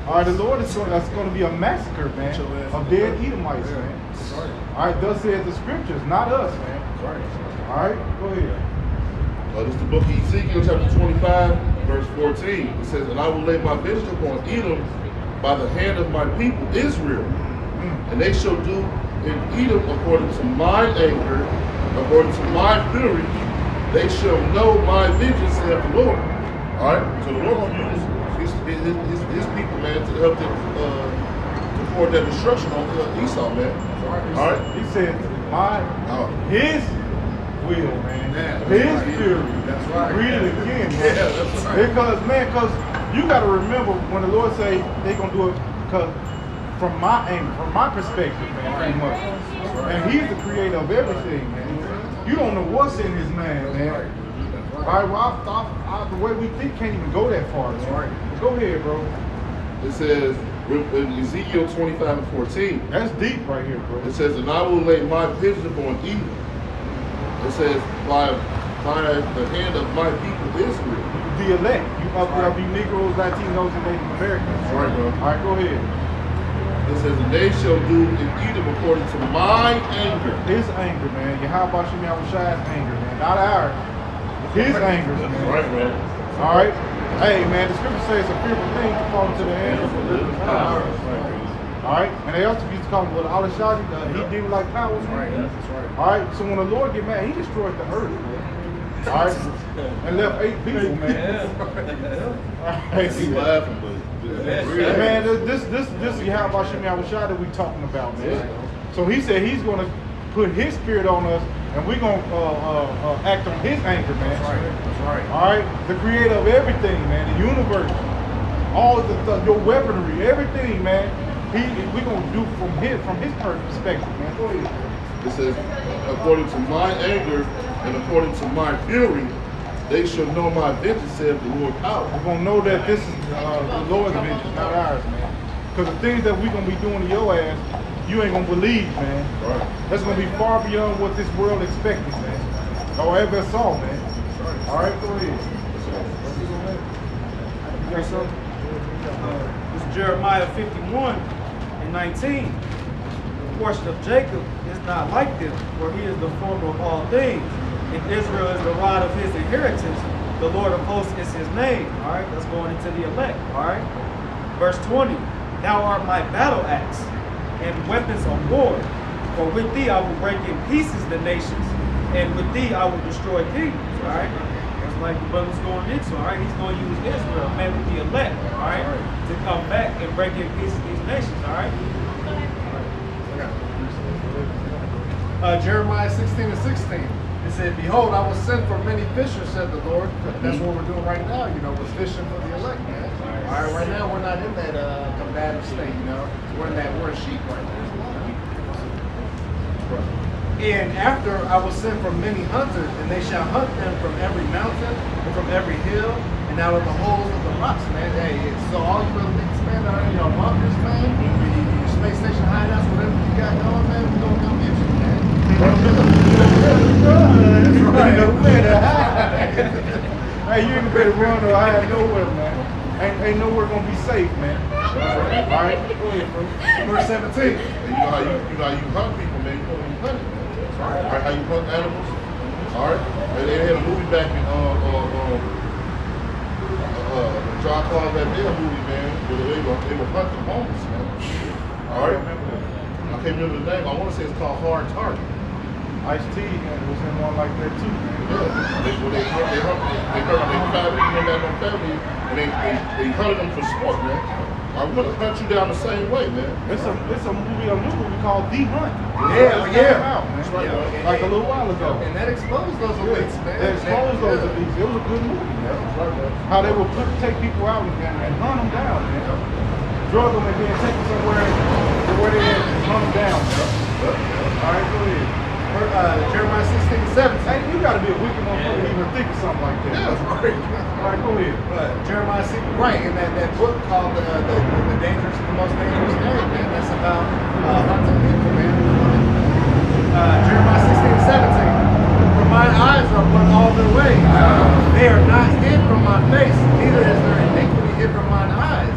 All right, the Lord is going to be a massacre, man, of dead Edomites, man. All right, thus says the scriptures, not us, man. All right, go ahead. This is the book of Ezekiel, chapter 25, verse 14. It says, and I will lay my vengeance upon Edom by the hand of my people Israel, and they shall do in Edom according to mine anger, according to my fury. They shall know my vengeance, saith the Lord. All right, so the Lord will use his people, man, to help them to pour their destruction on Esau, man. All right, He said, his will, man. His fury. That's right. Read it again, man. Yeah, that's right. Because you got to remember when the Lord say they're going to do it, because from my angle, from my perspective, man, pretty much. And he's the creator of everything, man. You don't know what's in his mind, man. All right, well, the way we think can't even go that far. Man. Go ahead, bro. it says in Ezekiel 25 and 14. That's deep right here, bro. It says, and I will lay my vengeance upon Edom. It says, by the hand of my people Israel. The elect. You Negros, Latinos, and Native Americans. That's right, bro. All right, go ahead. It says, and they shall do in Edom according to my anger. His anger, man. Yahweh Shem Yahweh's anger, man. Not ours. His anger, man. That's right, bro. All right. Hey, man, the scripture says it's a fearful thing to fall into the hands of the living power. All right. And they also used to call him, Allah Shadi, he demon like powers. Right. That's right. All right. So when the Lord get mad, he destroyed the earth, man. All right. And left 8 people, man. He's laughing, but Man, this is Yahweh Shem Yahweh that we talking about, man. So he said he's going to put his spirit on us, and we're going to act on his anger, man. That's right. All right? The creator of everything, man, the universe, all your weaponry, everything, man. We're going to do from his perspective, man. Go ahead. it says, according to my anger and according to my fury, they shall know my vengeance, saith the Lord power. We're going to know that this is the Lord's vengeance, not ours, man. Because the things that we're going to be doing to your ass, you ain't going to believe, man. Right. That's going to be far beyond what this world expected, man. Or ever saw, man. All right, go ahead. You got something? This is Jeremiah 51 and 19. portion of Jacob is not like them, for he is the former of all things. And Israel is the rod of his inheritance. The Lord of hosts is his name. All right, that's going into the elect. All right. Verse 20. Thou art my battle axe and weapons of war. For with thee I will break in pieces the nations, and with thee I will destroy kingdoms. All right. That's like the brother's going into. All right. He's going to use Israel, man, with the elect. All right. To come back and break in pieces these nations. All right. Jeremiah 16:16. It said, behold, I will send for many fishers, said the Lord. That's what we're doing right now, you know, we're fishing for the elect, man. All right, right now we're not in that combative state, you know. We're a sheep right now. And after I will send for many hunters, and they shall hunt them from every mountain and from every hill and out of the holes of the rocks, man. Hey, so all you little niggas, man, that are in your bunkers, man, your space station hideouts, whatever you got going, man, we're gonna come get you, man. Hey, you ain't better run or I have nowhere, man. Ain't nowhere gonna be safe, man. Alright? Go ahead, bro. Verse 17. You know how you hunt people, man. You know how you hunt it, man. Alright, how you hunt animals. Alright? They had a movie back in John Claude Van Damme movie, man, where they were hunting homeless, man. Alright? I can't remember the name. I want to say it's called Hard Target. Ice-T was in one like that too, man. Yeah, they family, you know, no family, and they hunted them for sport, man. I'm gonna hunt you down the same way, man. It's a new movie called The Hunt. Yeah. That's right, like a little while ago. And that exposed those elites, man. They exposed those elites. It was a good movie, man. How they would take people out and hunt them down, man. Drug them and then take them somewhere to where they had and hunt them down, man. All right, go ahead. Jeremiah 16:17. Hey, you gotta be a wicked motherfucker to even think of something like that. Yeah, that's right. All right, go ahead. Jeremiah 6, right, in that book called the most dangerous game, man. That's about hunting people, man. Jeremiah 16:17. For my eyes are upon all their ways. They are not hid from my face, neither is their iniquity hid from mine eyes.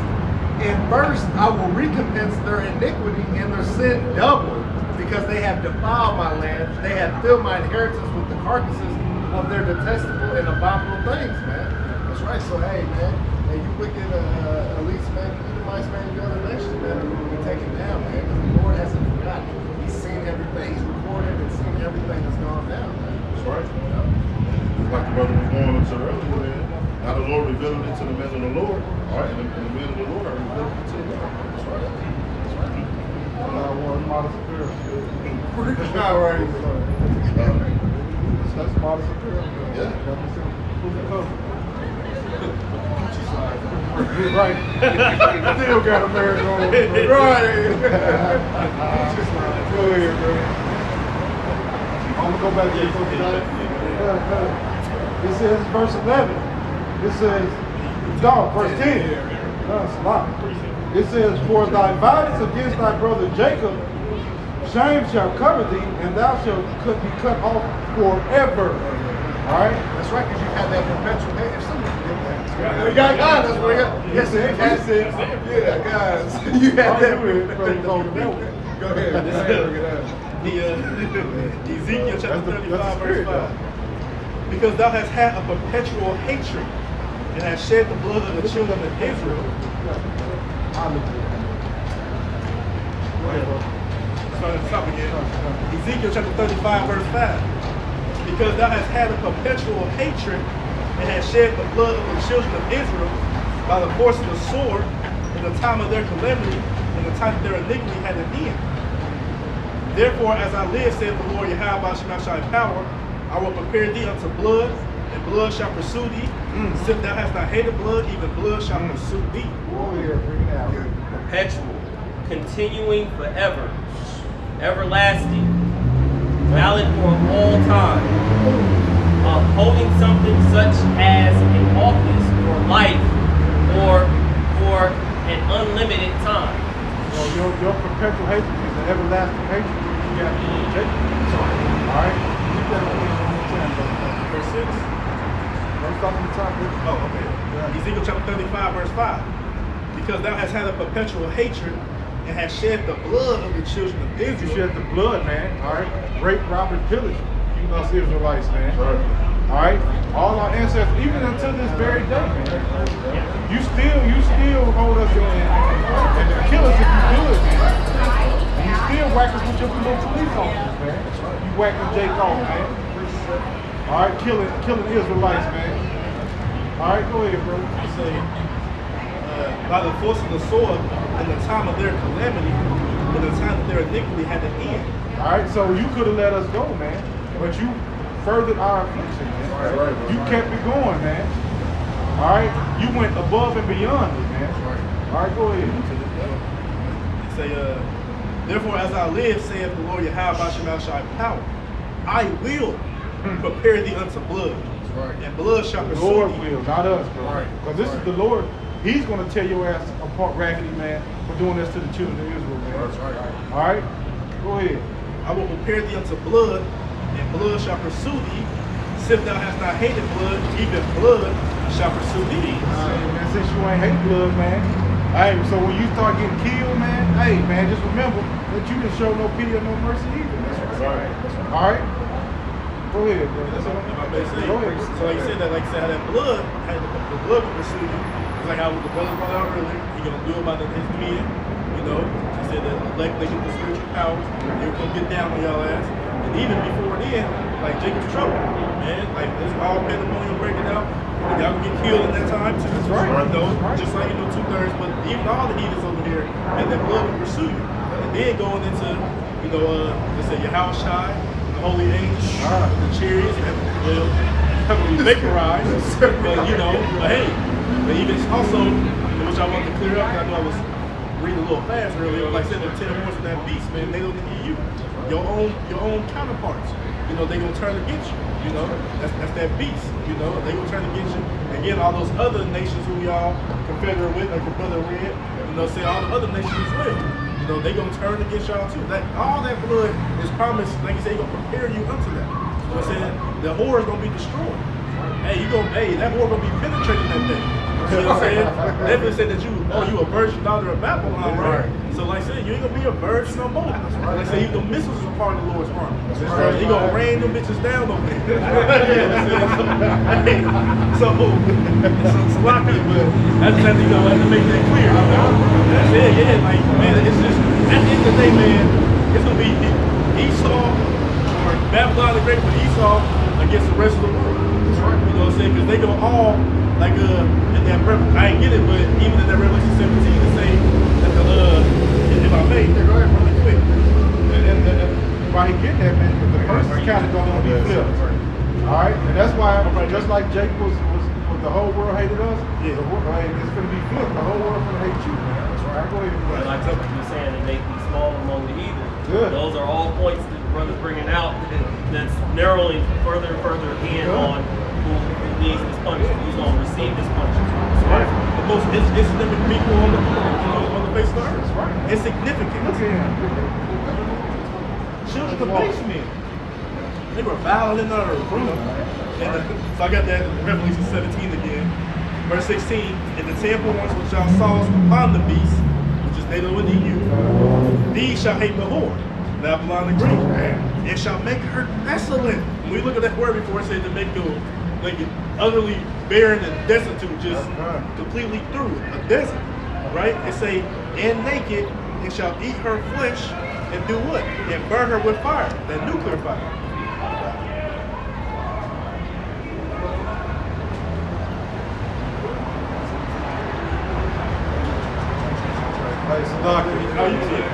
And first I will recompense their iniquity and their sin double, because they have defiled my land. They have filled my inheritance with the carcasses of their detestable and abominable things, man. That's right. So, hey, man, you wicked elites, man, Edomites, man, the other nations, man, will be taken down, man, because the Lord hasn't forgotten. He's seen everything. He's recorded and seen everything that's gone down, man. That's right. Like the brother was going into earlier, man. Now the Lord revealed it to the men of the Lord. All right, and the men of the Lord are revealed it to the Lord. That's right. Model superior. All right. That's model superior. Yeah. Who's the cousin? Right. Still got a marriage on. Right. Go ahead, bro. I'm gonna go back to the book tonight. It says verse 11. It says, dog, verse 10. That's a lot. It says, for thy violence against thy brother Jacob, shame shall cover thee, and thou shalt be cut off forever. All right? That's right, because you had that perpetual hate. If somebody did that. You got God, that's what you got. Yes, that's it. Yeah, guys. You had that. Go ahead. Ezekiel chapter 35, verse 5. Because thou hast had a perpetual hatred, and hast shed the blood of the children of Israel. Stop again. Ezekiel chapter 35, verse 5. Because thou hast had a perpetual hatred, and hast shed the blood of the children of Israel by the force of the sword in the time of their calamity, and the time of their iniquity had an end. Therefore, as I live, saith the Lord Yahweh Shemashai power, I will prepare thee unto blood, and blood shall pursue thee. Since thou hast not hated blood, even blood shall pursue thee. Perpetual, continuing forever, everlasting, valid for all time, holding something such as an office for life or for an unlimited time. Well, your perpetual hatred is an everlasting hatred. You got Jacob. All right? Keep that on Verse 6. Don't stop on the top. Oh, okay. Ezekiel chapter 35, verse 5. Because thou hast had a perpetual hatred, and has shed the blood of the children of You Israel. shed the blood, man. All right. Rape, rob, and pillage. You us Israelites, man. All right. All our ancestors, even until this very day, man. You still hold us and kill us if you do it, man. And you still whack us with your little police officers, man. You whacking Jake off, man. All right, killing Israelites, man. All right, go ahead, bro. He say, by the force of the sword, in the time of their calamity, in the time that their iniquity had to end. All right, so you could have let us go, man, but you furthered our affliction, man. You kept it going, man. All right, you went above and beyond it, man. All right, go ahead. He say, therefore, as I live, saith the Lord Yahweh Shai power, I will prepare thee unto blood, and blood shall The pursue Lord thee. will, not us, bro. Because this is the Lord. He's going to tear your ass apart, raggedy, man, for doing this to the children of Israel, man. All right, go ahead. I will prepare thee unto blood, and blood shall pursue thee. Since thou hast not hated blood, even blood shall pursue thee. Man, since you ain't hate blood, man. Hey, so when you start getting killed, man, hey, man, just remember that you didn't show no pity or no mercy either. That's right. All right? Go ahead, bro. That's what I may say. Go ahead. So like you said, how that blood, how the blood will pursue you. It's like how the brother brought out earlier, he gonna do about his men, you know. He said that elect they get the spiritual powers, they're gonna get down on y'all ass. And even before then, like Jacob's trouble, man, like there's all pandemonium breaking out. And y'all can get killed in that time too. That's right. You know, just like 2/3, but even all the heathens over here, and that blood will pursue you. And then going into, they say Yahushai, the holy angels, the chariots, and well, heavily vaporized. But but hey, but even also, which I wanted to clear up, because I know I was reading a little fast earlier, like I said, the 10 horns of that beast, man, they don't need you. Your own counterparts, they gonna turn against you. That's that beast. They gonna turn against you. Again, all those other nations who we all confederate with, like your brother read, say all the other nations as well. They gonna turn against y'all too. All that blood is promised, like you say, he gonna prepare you unto that. You know what I'm saying? The whore is gonna be destroyed. Hey, that whore gonna be penetrating that thing. You know what I'm saying? Definitely said that you a virgin daughter of Babylon, right? So like I said, you ain't gonna be a virgin no more. Like I said, the missiles are part of the Lord's army. He gonna rain them bitches down over there. You know what I'm saying? So it's sloppy, but I just have to make that clear. That's it, yeah. Like, man, it's just at the end of the day, man, it's gonna be Esau or Babylon the Great for Esau against the rest of the world. You know what I'm saying? Because they go all like in that I ain't get it, but even in that Revelation 17 to say that if I may, go ahead, really quick. And why he getting that, man, the first kind of going to be flipped. All right, and that's why, just like Jake was the whole world hated us. Yeah, it's going to be flipped. The whole world going to hate you, man. That's right. Go ahead. Like something you're saying, that make me small among the heathen. Good. Those are all points that the brother's bringing out that's narrowing further and further in on who needs this punishment, who's going to receive this punishment. Right. The most insignificant people on the face of the earth. Right. Insignificant. Children of basement. They were bowing in the earth. So I got that Revelation 17 again. Verse 16, and the 10 horns which thou sawest upon the beast, which is native within you, these shall hate the whore, Babylon the Great, and shall make her desolate. When we look at that word before, it said to make it utterly barren and destitute, just completely through a desert, right? It say, and naked, and shall eat her flesh, and do what? And burn her with fire, that nuclear fire. How you see it?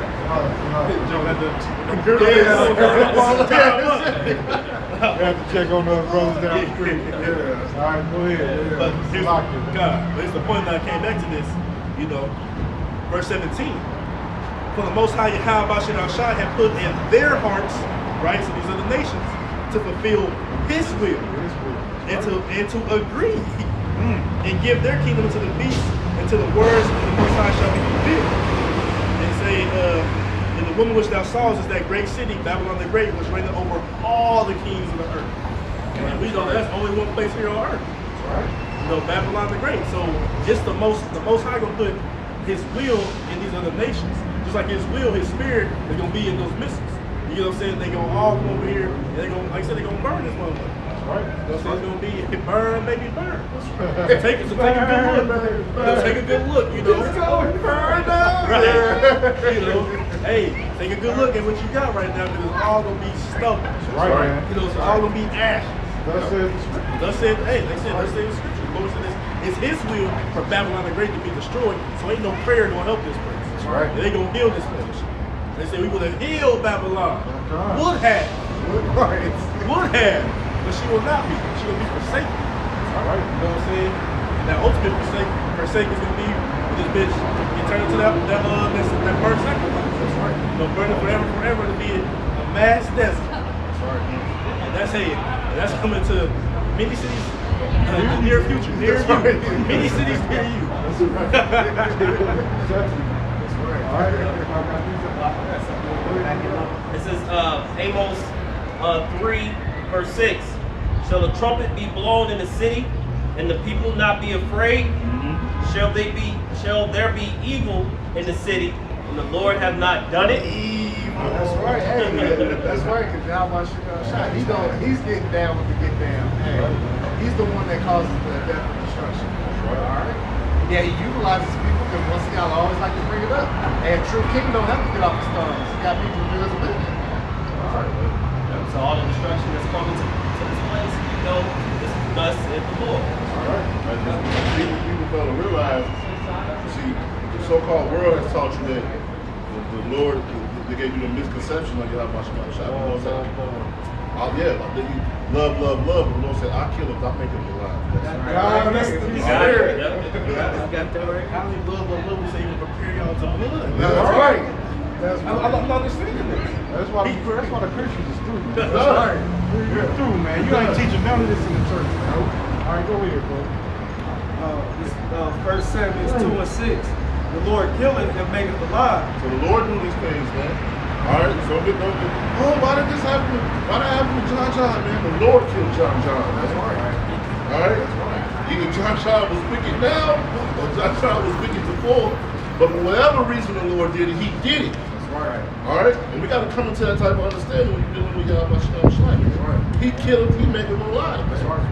Joe had We have to check on those brothers down the street. Yeah. All right, go ahead. But here's the point that I came back to this, verse 17. For the Most High Yahweh Shai had put in their hearts, right? So these are the nations, to fulfill His will, and to agree, and give their kingdom to the beast, until the words of the Most High shall be fulfilled. And say, and the woman which thou sawest is that great city, Babylon the Great, which reigneth over all the kings of the earth. And we know that's only one place here on earth. Right. Babylon the Great. So just the most High gonna put His will in these other nations. Just just like his will, his spirit is gonna be in those missiles. You know what I'm saying? They gonna all come over here, and they gonna, like I said, they gonna burn this motherfucker. Right. You know what I'm saying? It's gonna be burn, baby, burn. Take a good look. Take a good look, you know. Burn down. Right. You know, hey, take a good look at what you got right now, because it's all gonna be stubble. Right, man. You know, it's all gonna be ashes. Thus says the scripture. Thus said, hey, they said the scripture. The Lord said it's his will for Babylon the Great to be destroyed, so ain't no prayer gonna help this place. That's right. They gonna heal this place. They say we would have healed Babylon. God. Would have. Right. Would have. But she will not be. She will be forsaken. All right. You know what I'm saying? And that ultimate forsaken is gonna be with this bitch get turned into that burnt sacrifice. That's right. You know, burning forever to be a mass desert. That's right. And that's coming to many cities in the near future. Near you. Many cities near you. That's right. All right. It says Amos 3, verse 6. Shall the trumpet be blown in the city, and the people not be afraid? Shall there be evil in the city, and the Lord have not done it? That's right. Hey, that's right. Because he's getting down with the get down. Hey, he's the one that causes the death and destruction. All right. Yeah, he utilizes people because once again, I always like to bring it up. And true king don't have to get off the stars. He got people to do his business. All right. So all the destruction that's coming to this place, you know, is thus saith the Lord. All right. People fail to realize, see, the so-called world has taught you that the Lord, they gave you a misconception of Yahweh Shema Shah. The Lord said, oh yeah, like, love, love, love. The Lord said, I kill him, I make him alive. God, that's the You spirit. got that right. How many love, we say you prepare y'all to blood? That's right. That's I'm not understanding this. That's why the Christians is through. That's right. You're through, man. You ain't teaching none of this in the church, man. All right, go ahead, bro. This 1 Samuel 2 and 6. The Lord killeth and maketh alive. So the Lord do these things, man. All right, so don't get, why did this happen? Why did that happen to John, man? The Lord killed John. That's right. All right? That's right. Either John was wicked now, or John was wicked before, but for whatever reason the Lord did it, he did it. That's right. All right? And we got to come into that type of understanding when you're dealing with Yahweh Shema Shah. That's right. He killed him, he made him alive. That's right.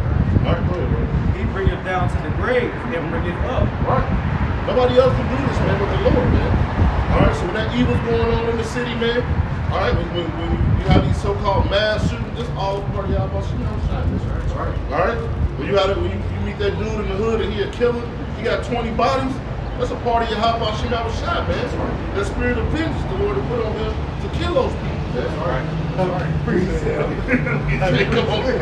All right, go ahead, bro. He bring it down to the grave and bring it up. Right. Nobody else can do this, man, but the Lord, man. All right, so when that evil's going on in the city, man, all right, when you have these so-called mass shootings, this all part of Yahweh Shema Shah. That's right. All right? When you meet that dude in the hood and he a killer, he got 20 bodies, that's a part of Yahweh Shema Shah, man. That's right. That spirit of vengeance the Lord has put on him to kill those people. That's right. That's right. Appreciate it. He said, come on, bro.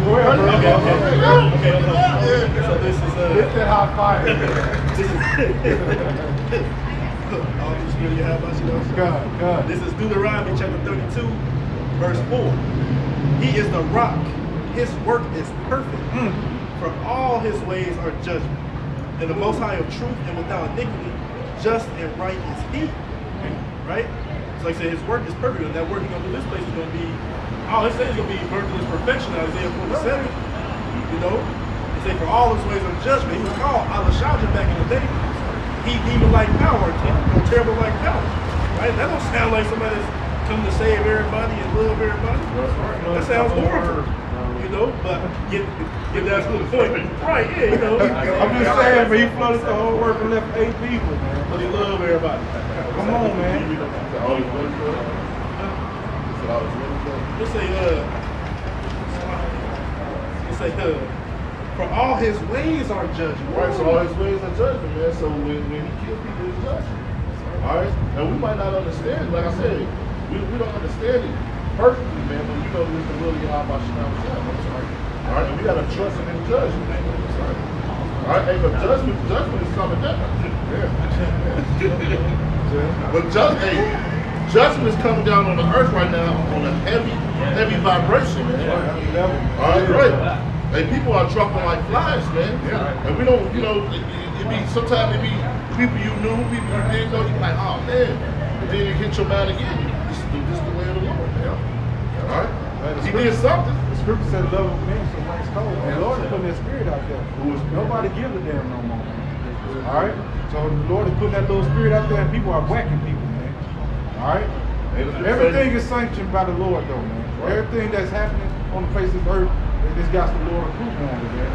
Go ahead, bro. Okay. So this is Get that hot fire. all this really you have about you. God. This is Deuteronomy chapter 32, verse 4. He is the rock. His work is perfect. For all his ways are judgment. And the Most High of truth and without iniquity, just and right is he. Right? So like I said, his work is perfect. And that work he's going to do this place is going to be, all it says is going to be worked in his perfection, Isaiah 47. You know? It say for all his ways are judgment. He was called Al-Shajah back in the day. He demon like power, terrible like power. Right? That don't sound like somebody that's come to save everybody and love everybody. That sounds horrible. You know, but get down to the point. Right, yeah, you know. I'm just saying, but he flooded the whole world and left 8 people, man. But he love everybody. Come on, man. Let's say, for all his ways are judgment. Right, so all his ways are judgment, man. So when he kills people, it's judgment. All right? And we might not understand, like I said, we don't understand it perfectly, man, but we know it's the will of Yahweh Shema Shah. All right? And we got to trust in his judgment. All right? Hey, but judgment is coming down. But judgment is coming down on the earth right now on a heavy vibration, man. All right, right. Hey, people are dropping like flies, man. And we don't, sometimes it be people you knew, people you didn't know, you be like, oh man. And then you hit your mind again. This is the way of the Lord, man. All right? He did something. The scripture said love of men so much cold. And the Lord is putting that spirit out there. Nobody gives a damn no more. All right? So the Lord is putting that little spirit out there and people are whacking people, man. All right? Everything is sanctioned by the Lord, though, man. Everything that's happening on the face of the earth, it's got the Lord approval on it, man.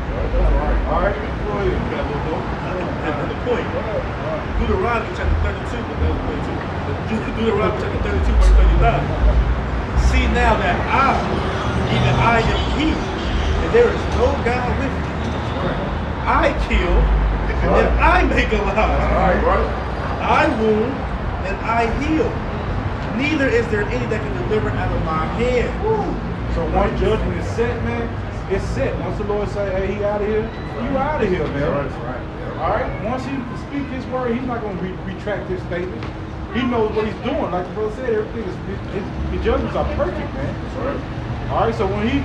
All right? Go ahead. Got a little more. And the point. Deuteronomy chapter 32, but that was point too. Deuteronomy chapter 32, verse 39. See now that even I am He, and there is no God with me. I kill, and then I make alive. I wound, and I heal. Neither is there any that can deliver out of my hand. So once judgment is set, man, it's set. Once the Lord say, hey, he out of here, you out of here, man. All right? Once he speak his word, he's not going to retract his statement. He knows what he's doing. Like the brother said, everything is, his judgments are perfect, man. All right? So when he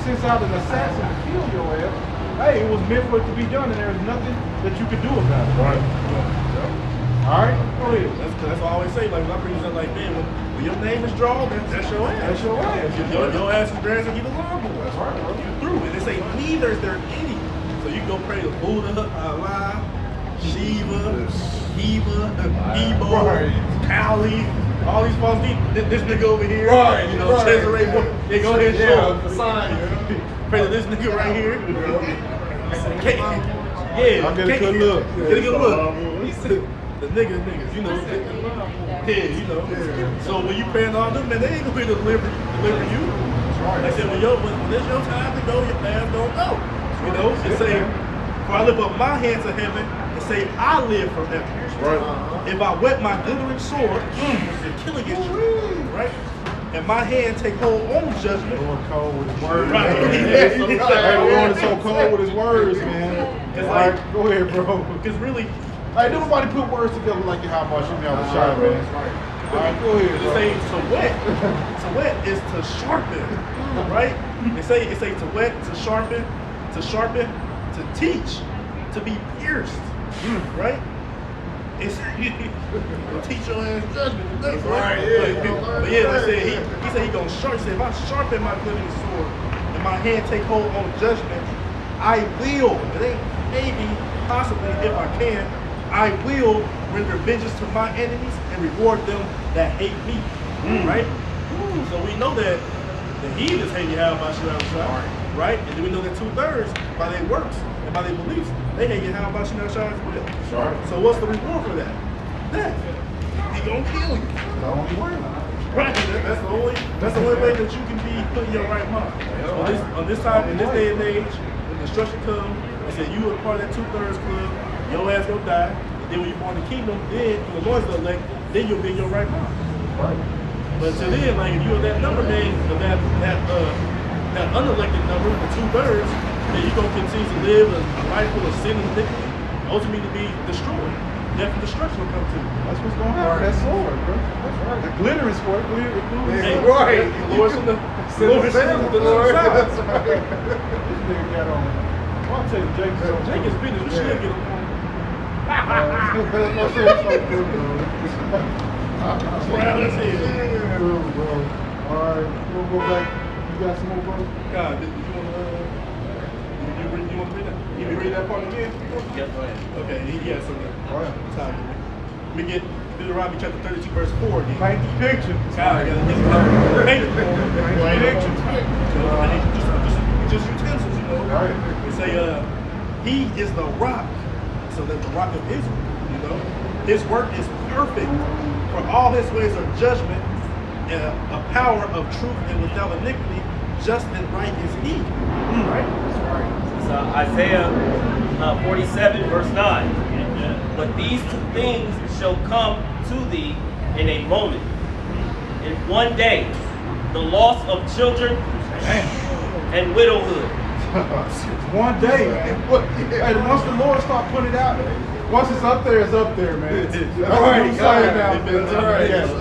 sends out an assassin to kill your ass, hey, it was meant for it to be done, and there's nothing that you can do about it. All right? Go ahead. That's what I always say. Like, when I preach that, like, man, when your name is drawn, that's your ass. That's your ass. Your ass is dragged and he the lawnmower. That's right, bro. You through. And they say, neither is there any. So you go pray to Buddha, Allah, Shiva, Ebo, Kali, all these false people. This nigga over here, you know, Cesare, yeah, go ahead and show him. Pray to this nigga right here. Yeah, I'll get a good look. Get a good look. The niggas, you know. Yeah, you know. So when you praying all them, man, they ain't gonna be deliver you. They said, when it's your time to go, your path don't go. You know, it say, for I lift up my hands to heaven and say, I live forever. If I wet my glittering sword, the killing is true, right? And my hand take hold on judgment. Lord cold with his words. Right. Hey, the Lord is so cold with his words, man. It's All like, right, go ahead, bro. because really, Hey, nobody put words together like you how much you know the shot, man. All right, go ahead, it bro. say to wet. To wet is to sharpen, right? It say to wet, to sharpen, to teach, to be pierced, right? It's to teach your ass judgment. Right? But yeah, like I said, he said he gonna sharpen. He said, if I sharpen my glittering sword and my hand take hold on judgment, I will. It ain't maybe, possibly, if I can. I will render vengeance to my enemies and reward them that hate me. Right? So we know that the heathens hate Yahweh Shai, right? And then we know that 2/3 by their works and by their beliefs, they hate Yahweh Shai as well. So what's the reward for that? Death. He gonna kill you. The only way. Right. That's the only way that you can be put in your right mind. On this time, in this day and age, when destruction comes, they say you are part of that 2/3 club. Your ass gonna die, and then when you're born in the kingdom, then when the Lord's elect, then you'll be in your right mind. Right. But until then, like if you're that number, man, that unelected number, the 2/3, then you're gonna continue to live a life full of sin and iniquity, ultimately to be destroyed. Death and destruction will come to you. That's what's going to happen. That sword, bro. That's right. The glittering sword. Hey, right. The Lord's in the Lord. That's right. This nigga got on. Well, I'll tell you, Jacob's business. We should get him on. Let's see. All right, we'll go back. You got some more, bro? God, did you want to read that? You read that part again? Yep, go ahead. Okay, yeah, so All right. let me get Deuteronomy chapter 32, verse 4 again. Paint the picture. God, I gotta get paint it for him. Paint the picture. Just utensils, you know. Right. They say, he is the rock, so that the rock of Israel, you know. His work is perfect, for all his ways are judgment, and a power of truth and without iniquity, just and right is he. Right? It's Isaiah 47, verse 9. But these two things shall come to thee in a moment. In one day, the loss of children and widowhood. One day. Hey, once the Lord start putting it out, once it's up there, man. That's what I'm saying now. It's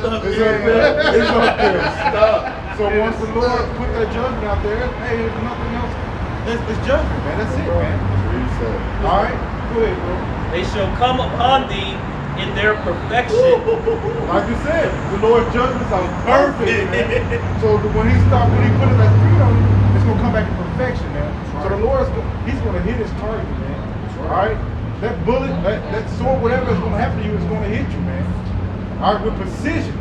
up there. It's up there. So once the Lord put that judgment out there, hey, there's nothing else. It's judgment, man. That's it, man. All right? Go ahead, bro. They shall come upon thee in their perfection. Like you said, the Lord's judgments are perfect, man. So when he put it at freedom, it's going to come back to perfection, man. So the Lord's, he's going to hit his target, man. All right? that bullet, that sword, whatever is going to happen to you is going to hit you, man. All right, with precision.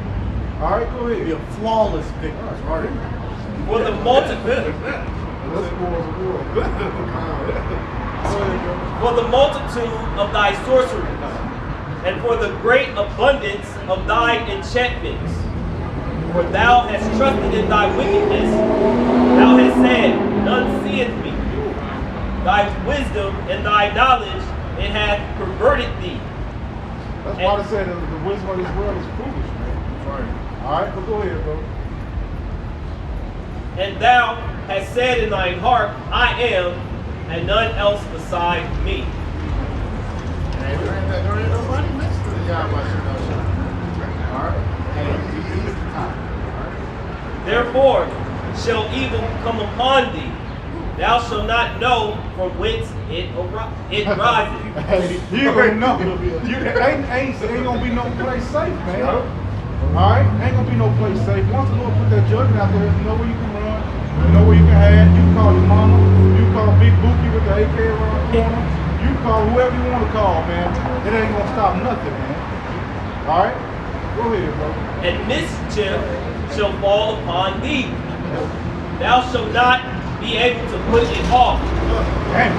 All right, go ahead. Be a flawless victory. All right. For the multitude, Let's go as a war. Go ahead, bro. for the multitude of thy sorceries, and for the great abundance of thy enchantments. For thou hast trusted in thy wickedness. Thou hast said, none seeth me. Thy wisdom and thy knowledge, it hath perverted thee. That's why I said the wisdom of this world is foolish, man. Right. All right, but go ahead, bro. And thou hast said in thine heart, I am, and none else beside me. Hey, there ain't nobody next to the Yahweh. All right. Hey, he's the top. Therefore shall evil come upon thee. Thou shalt not know from whence it riseth. Hey, you gonna know. Ain't gonna be no place safe, man. Alright? Ain't gonna be no place safe. Once the Lord put that judgment out there, you know where you can run, you know where you can hide. You can call your mama, you can call Big Bookie with the AK around the corner, you can call whoever you want to call, man. It ain't gonna stop nothing, man. Alright? Go ahead, bro. And mischief shall fall upon thee. Thou shalt not be able to put it off. Damn.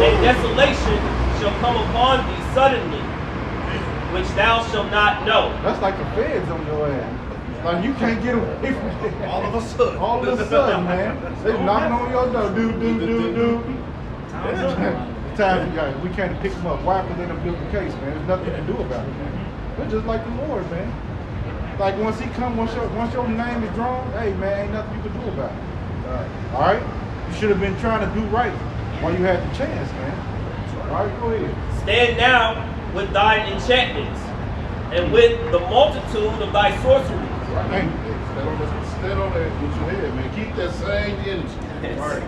And desolation shall come upon thee suddenly, which thou shalt not know. That's like the feds on your ass. Like you can't get away from it. All of a sudden. All of a sudden, man. They knocking on your door. Do. It's time for guys. We can't pick them up. Why? Because they done built the case, man. There's nothing you can do about it, man. They're just like the Lord, man. Like once he come, once your name is drawn, hey man, ain't nothing you can do about it. All right? You should have been trying to do right while you had the chance, man. All right, go ahead. Stand now with thine enchantments, and with the multitude of thy sorceries. Hey. Stand on that with your head, man. Keep that same energy. Right.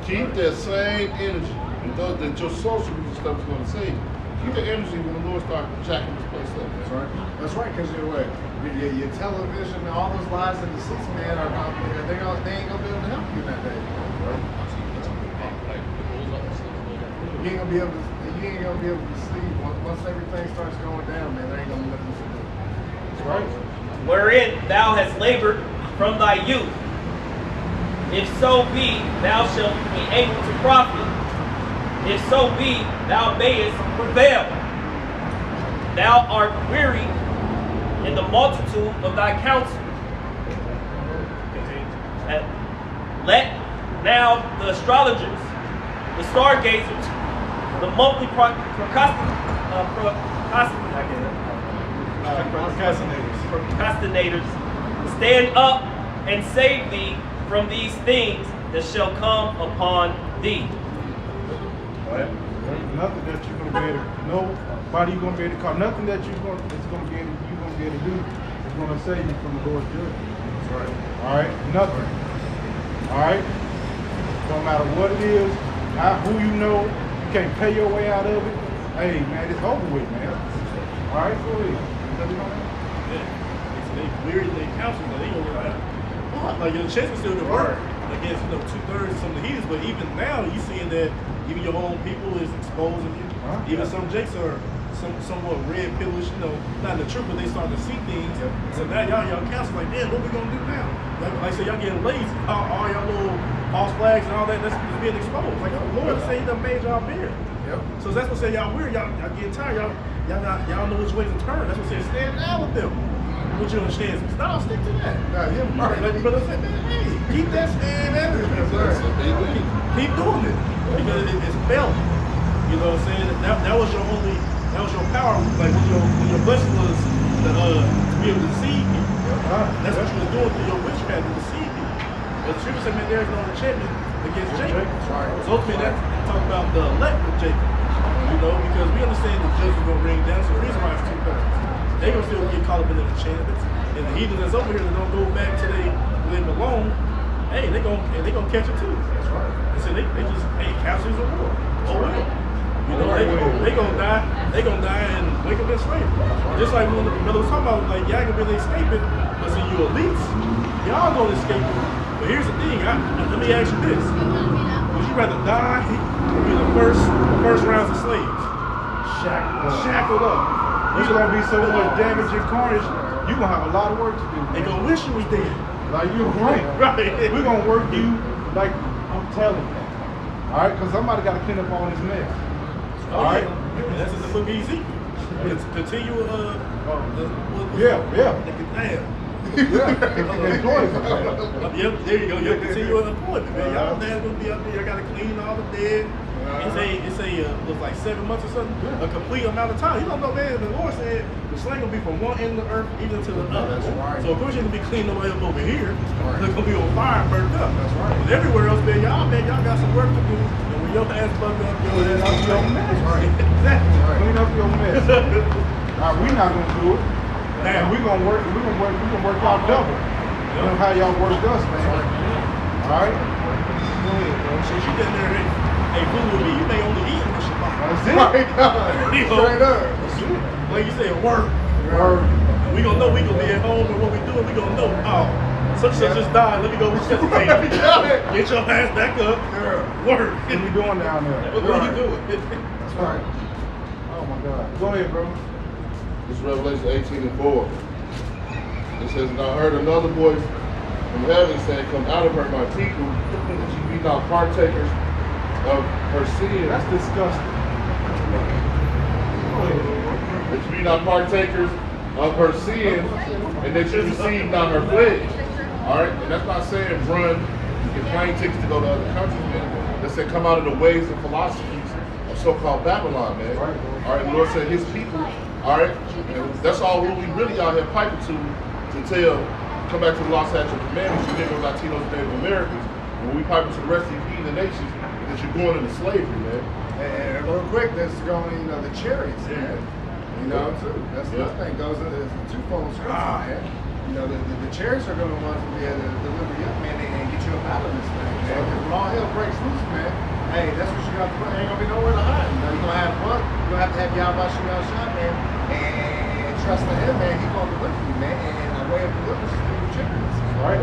Keep that same energy. And those that your sorceries and stuff is going to save you. Keep the energy when the Lord starts jacking this place up. That's right. That's right, because you're what? Your television and all those lies and deceits, man, are not, they ain't gonna be able to help you that day. Right? You ain't gonna be able to sleep once everything starts going down, man. There ain't gonna be nothing to do. That's right. Wherein thou hast labored from thy youth. If so be, thou shalt be able to profit. If so be, thou mayest prevail. Thou art weary in the multitude of thy counsel. Let now the astrologers, the stargazers, the monthly procrastinators stand up and save thee from these things that shall come upon thee. There's nothing that you're gonna be able to know. Nobody you're gonna be able to call. Nothing that you're gonna be able to do is gonna save you from the Lord's judgment. That's right. All right. Nothing. All right. No matter what it is, who you know, you can't pay your way out of it. Hey man, it's over with, man. All right, go ahead. Yeah. They weary their counsel, but they gonna like, what? Like your chest is still to work against 2/3 some of the heathens, but even now you seeing that even your own people is exposing you. Even some jakes are somewhat red pillish, not the truth, but they starting to see things. So now y'all counsel like, damn, what we gonna do now? Like I said, y'all getting lazy. All y'all little false flags and all that's being exposed. Like the Lord say he done made y'all beard. So that's what say y'all weird. Y'all getting tired. Y'all know which way to turn. That's what says stand down with them. What you understand? No, stick to that. Like the brother said, man, hey, keep that same energy. Keep doing it. Because it's failing. You know what I'm saying? That was your power. Like when your blessing was to be able to deceive people. That's what you was doing through your witchcraft to deceive people. But the scripture said, man, there is no enchantment against Jacob. So ultimately that's talking about the elect of Jacob. Because we understand the judgment is gonna bring down. So the reason why it's 2/3. They gonna still get caught up in the enchantments. And the heathen that's over here that don't go back to where they belong, hey, they gonna catch it too. That's right. And so they just, hey, castles of war. Oh well. They gonna die. They gonna die and wake up in slavery. Just like when the brother was talking about, like y'all gonna be escaping, but see you elites, y'all gonna escape it. But here's the thing. Let me ask you this: would you rather die or be the first rounds of slaves? shackled up. There's gonna be so much damage and carnage. You're gonna have a lot of work to do. They Man. gonna wish you was dead. Like you're right. Right. We're gonna work you like I'm telling you. All right, because somebody got to clean up all this mess. Oh, All right. yeah. That's in the book of Ezekiel. Continue. Yeah. Damn. Yep, there you go. You'll continue employment, man. Y'all dad's gonna be up there. I gotta clean all the dead. It's was like 7 months or something. A complete amount of time. You don't know, man. The Lord said the slang gonna be from one end of the earth even to the other. That's right. So of course you're gonna be cleaning the way up over here. It's gonna be on fire and burned up. That's right. But everywhere else, man, y'all got some work to do. And when your ass bugged up, your ass Clean up your mess. Exactly. Clean up your mess. Now we're not gonna do it. Now And we're gonna work out double. You know how y'all worked us, man. All right? Go ahead, bro. since you been there, hey, food with me, you may only eat in the Shabbat. That's it. My God. You know, Straight up. like you said, work. Word. We gonna know we gonna be at home and what we doing, we gonna know. Oh, such and such just died. Let me go resuscitate. Get your ass back up. Work. What we doing down there? What are you doing? That's right. Oh my God. Go ahead, bro. This is Revelation 18:4. It says, and I heard another voice from heaven saying, come out of her, my people, that you be not partakers of her sin. That's disgusting. Go ahead. That you be not partakers of her sin, and that you receive not her pledge. Alright? And that's not saying run, get plane tickets to go to other countries, man. That said come out of the ways and philosophies of so-called Babylon, man. Alright, the Lord said his people, alright? And that's all who we really out here piping to tell, come back to the lost statute of commandments, you Negros, Latinos, and Native Americans. When we piping to the rest of these heathen nations, that you're going into slavery, man. And real quick, this is going, the chariots, man. You know, too. That's the thing. Goes into it's a twofold scripture, man. You know, the chariots are going to want to be able to deliver you up, man, and get you up out of this thing, man. Because when all hell breaks loose, man, hey, that's what you got to put. Ain't going to be nowhere to hide. You know, you're going to have what? You're going to have Yahweh shot, man, and trust in him, man. He's going to deliver you, man. And the way of deliverance is through the chariots. Right.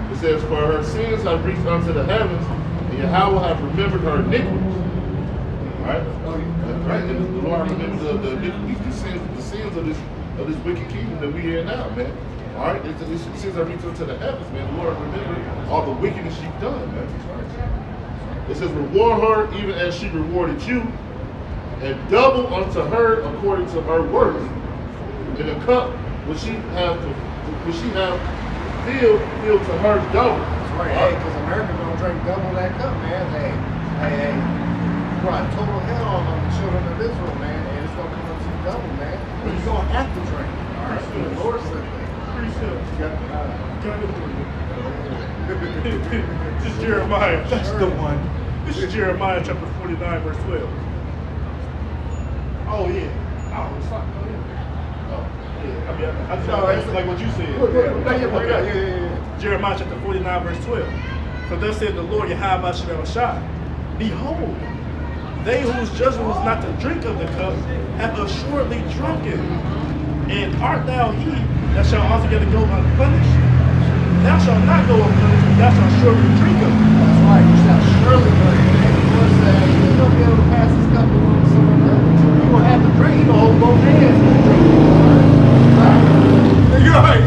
It says, for her sins have reached unto the heavens, and Yahweh have remembered her iniquities. Right? Right. And the Lord remembers the iniquities, the sins of this wicked kingdom that we hear now, man. All right? The sins have reached unto the heavens, man. The Lord remembered all the wickedness she's done, man. It says, reward her even as she rewarded you, and double unto her according to her works. In the cup which she have filled to her double. That's right. Hey, because America gonna drink double that cup, man. Hey, you brought total hell on the children of Israel, man, and it's gonna come up to you double, man. And you're gonna have to drink. All right. The Lord said that. Pretty sure. This is Jeremiah. That's the one. This is Jeremiah chapter 49, verse 12. Oh yeah. Oh, it's not. Yeah, I mean, I just like what you said. Jeremiah chapter 49, verse 12. So thus said the Lord Yahweh Shai, behold, they whose judgment was not to drink of the cup have assuredly drunken. And art thou he that shall altogether go unpunished? Thou shalt not go unpunished, but thou shalt surely drink of it. That's right. You shall surely drink. And the Lord said, you ain't gonna be able to pass this cup along to someone else. You're gonna have to drink. You're gonna hold both hands and drink. You're right.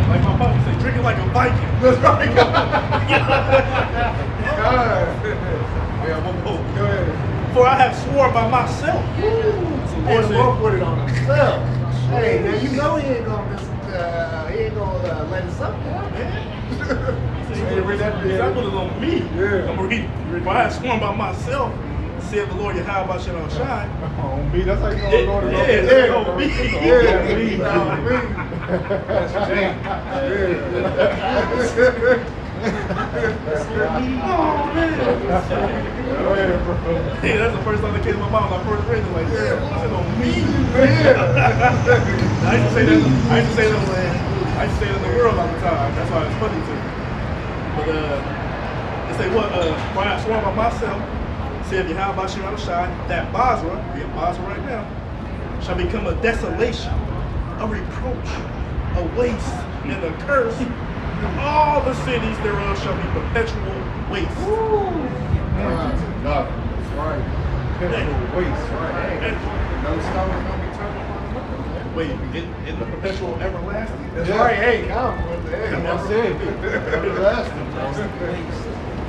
Like my mom say, drink it like a Viking. That's right. Go ahead. For I have sworn by myself. So Lord said, put it on himself. Hey, now you know he ain't gonna let it up, man. Hey, read that bit. I put it on me. Yeah. I'm gonna read it. For I have sworn by myself, said the Lord Yahweh Shai. On me. That's how you know the Lord is on me. Yeah, on me. That's Hey, that's the first time that came to my mind when I first read it. Like, yeah, what's it on me? I used to say that in the world all the time. That's why it's funny to me. But they say what? For I have sworn by myself, said Yahweh Shai, that Basra, we in Basra right now, shall become a desolation, a reproach, a waste, and a curse. All the cities thereof shall be perpetual waste. That's right. perpetual waste. No stone is gonna be turned upon another, man. Wait, in the perpetual everlasting? That's Yeah. right. Hey, come with the hey, I said, everlasting, bro.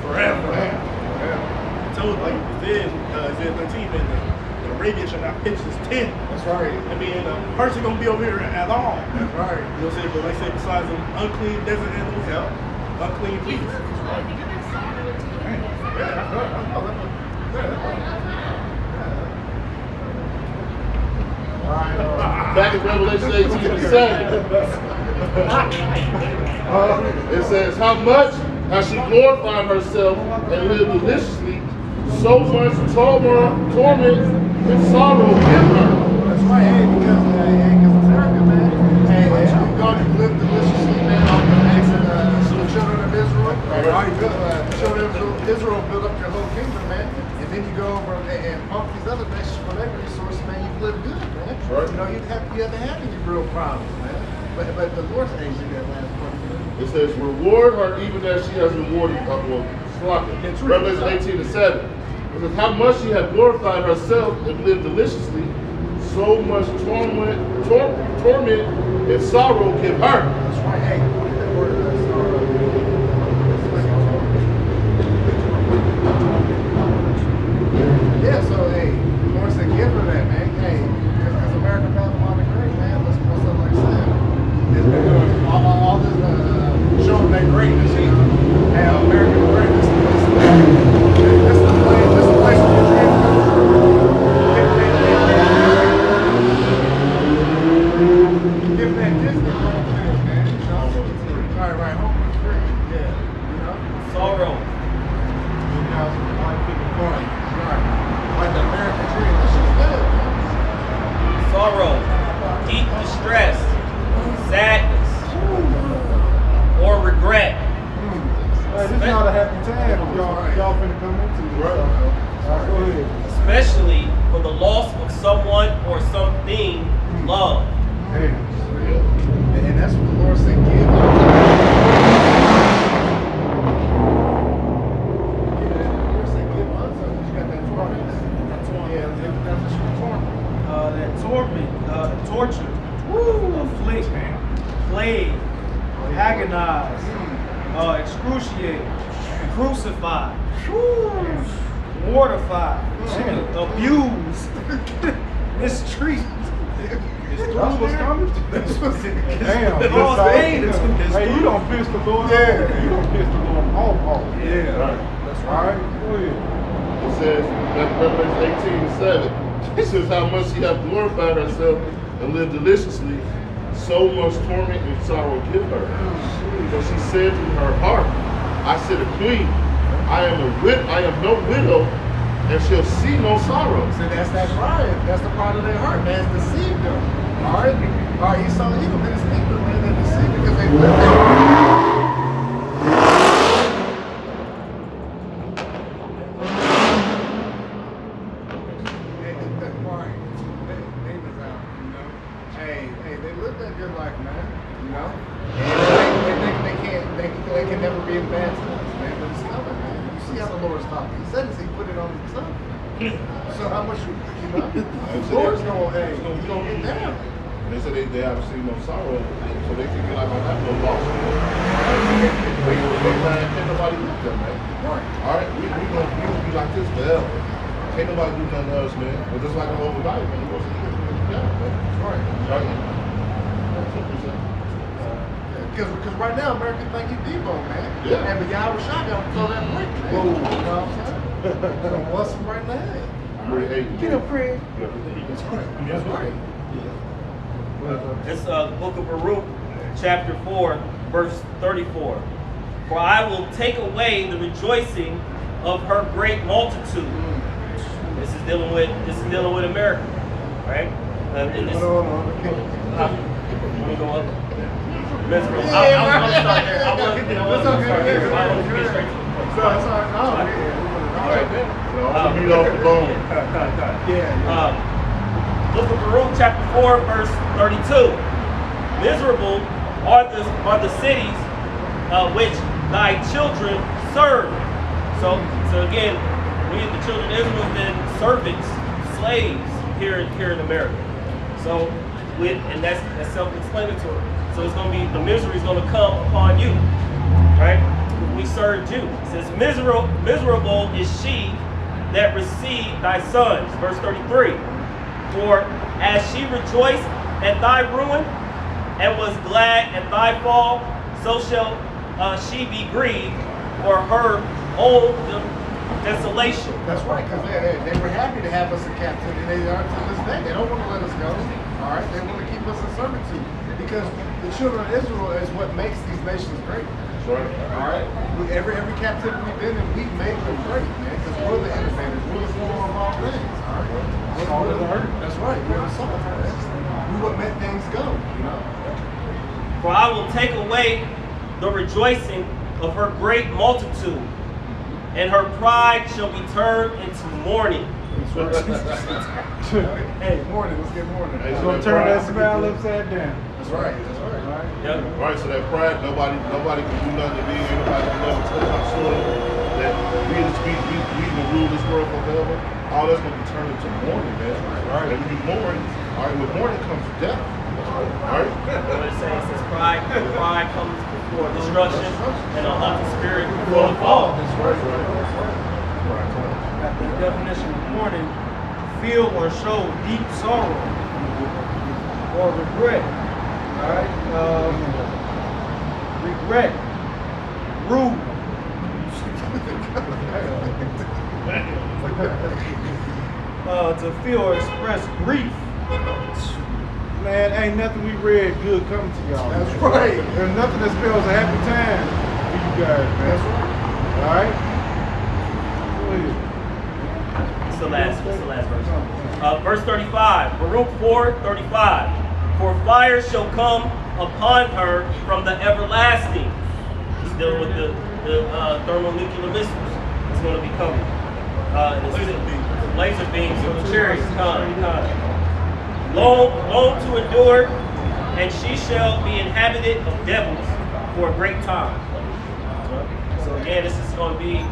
Forever. Man. Told like Isaiah 13, man, the Arabians shall not pitch his tent. That's right. I mean, the person gonna be over here at all. That's right. You know what I'm saying? But like I said, besides them unclean desert animals, unclean beasts. Back in Revelation 18:7, it says, how much has she glorified herself and lived deliciously, so much torment and sorrow in her. That's right. Hey, because it's America, man. Hey, God lived deliciously, man, off the backs of the children of Israel. Right. The children of Israel built up their whole kingdom, man. And then you go over and pump these other nations for their resources, man. You live good, man. Right. You know, you haven't had any real problems, man. But the Lord's saying that last part. It says, reward her even as she has rewarded Revelation 18:7. It says, how much she hath glorified herself and lived deliciously, so much torment and sorrow give her. That's right. Hey, look at that word sorrow. Yeah, so hey, the Lord said, give her that, man. Hey, because America Babylon the Great, man. What's up, like I said? It's been doing all this showing their greatness, you know. Hey, America the Great, this is the place where your dreams come true. Give that Disney home field, man. You know? Right, home is free. Yeah, you know. Sorrow. You know, like people going. Right. Like the American dream. This shit's good, man. Sorrow. Deep distress. Sadness. Or regret. Hey, this is not a happy time if y'all finna come into it. Right. Go ahead. Especially for the loss of someone or something loved. Hey. And that's what the Lord said, give. The Lord said, give unto them. You got that torment. Yeah, that's what you're torment. That torment, torture, afflict, plague, agonize, excruciate, crucify, mortify, abuse, mistreat. That's what's coming. That's what's Damn. Lost pain. Hey, you don't piss the Lord off. Yeah. You don't piss the Lord off. Yeah. Right. That's All right? Go ahead. It says, Revelation 18:7, it says, how much she hath glorified herself and lived deliciously, so much torment and sorrow give her. For she said in her heart, I sit a queen, I am no widow, and shall see no sorrow. So that's that pride. That's the pride of their heart, man. It's deceived them. All right? Esau and Edom, it's Edom, man. They're deceived because they live there. They live that good life, man. You know, and they can never be in bad times, man. But it's coming, man. You see how the Lord's talking. He said He put it on His Son. So how much you know? The Lord's gonna He's gonna get down. They said they haven't seen no sorrow, so they think like I have no loss. Can't nobody look them, man. Right. All right, we gonna be like this forever. Can't nobody do nothing to us, man. But just like the whole life, man, you supposed to get down, man. Right. Right. Because right now America think you Debo, man. Yeah. And but y'all was shot down throw that brick, man. Whoa. You know what I'm saying? You're gonna bust him right in the head. Get up, Craig. That's right. That's right. It's the book of Baruch, chapter 4, verse 34. For I will take away the rejoicing of her great multitude. This is dealing with America, right? In this, let me go up. Let's go. I was going to start there. I was going to start here. I want to get straight to the point. All right, man. Meat off the bone. Book of Baruch, chapter 4, verse 32. Miserable are the cities which thy children serve. So again, the children of Israel have been servants, slaves here in America. So, and that's self-explanatory. So it's going to be, the misery is going to come upon you, right? We served you. It says, miserable is she that received thy sons. Verse 33. For as she rejoiced at thy ruin and was glad at thy fall, so shall she be grieved for her old desolation. That's right, because they were happy to have us in captivity. They are to this day. They don't want to let us go. All right, they want to keep us in servitude because the children of Israel is what makes these nations great. That's right. All right, every captivity we've been in, we've made them great, man. Because we're the innovators, we're the former of all things. All right, that's right. We're the salt. We what make things go. You know. For I will take away the rejoicing of her great multitude, and her pride shall be turned into mourning. Hey, morning. Let's get morning. It's gonna turn that smile upside down. That's right. That's right. All right. Yep. Right, so that pride, nobody can do nothing to me, ain't nobody can never touch my soul. That we can rule this world forever. All that's gonna be turned into mourning, man. Right. And when you mourn, all right, with mourning comes death. All right. What it says is pride comes before destruction, and a haughty spirit before the fall. That's right. At the definition of mourning, feel or show deep sorrow or regret. All right, regret, rude. To feel or express grief. Man, ain't nothing we read good coming to y'all. That's right. There's nothing that spells a happy time for you guys, man. That's right. All right? Go ahead. It's the last verse. Verse 35, Baruch 4:35. For fire shall come upon her from the everlasting. He's dealing with the thermonuclear missiles. It's going to be coming. Laser beams from the chariots. Long to endure, and she shall be inhabited of devils for a great time. So again, this is going to be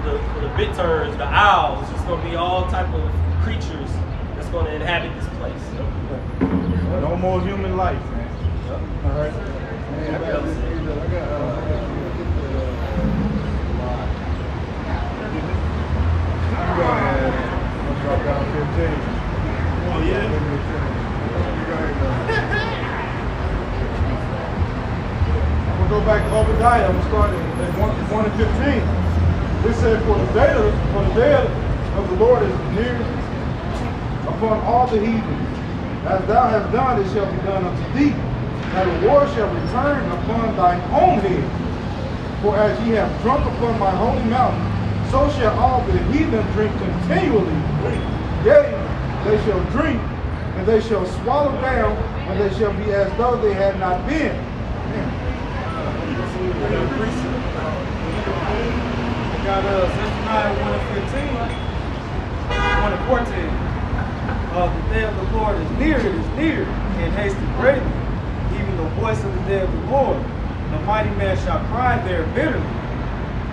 for the bitterns, the owls. It's going to be all type of creatures that's going to inhabit this place. No more human life, man. All right? Drop down 15. Oh, yeah? I'm going to go back to Obadiah. I'm going to start at 1 and 15. This said, for the day of the Lord is near upon all the heathens. As thou hast done, it shall be done unto thee. And the war shall return upon thine own head. For as ye have drunk upon my holy mountain, so shall all the heathen drink continually. Yea, they shall drink, and they shall swallow down, and they shall be as though they had not been. Got Zephaniah 1 and 15, 1 and 14. The day of the Lord is near, and hasted greatly. Even the voice of the day of the Lord. The mighty man shall cry there bitterly.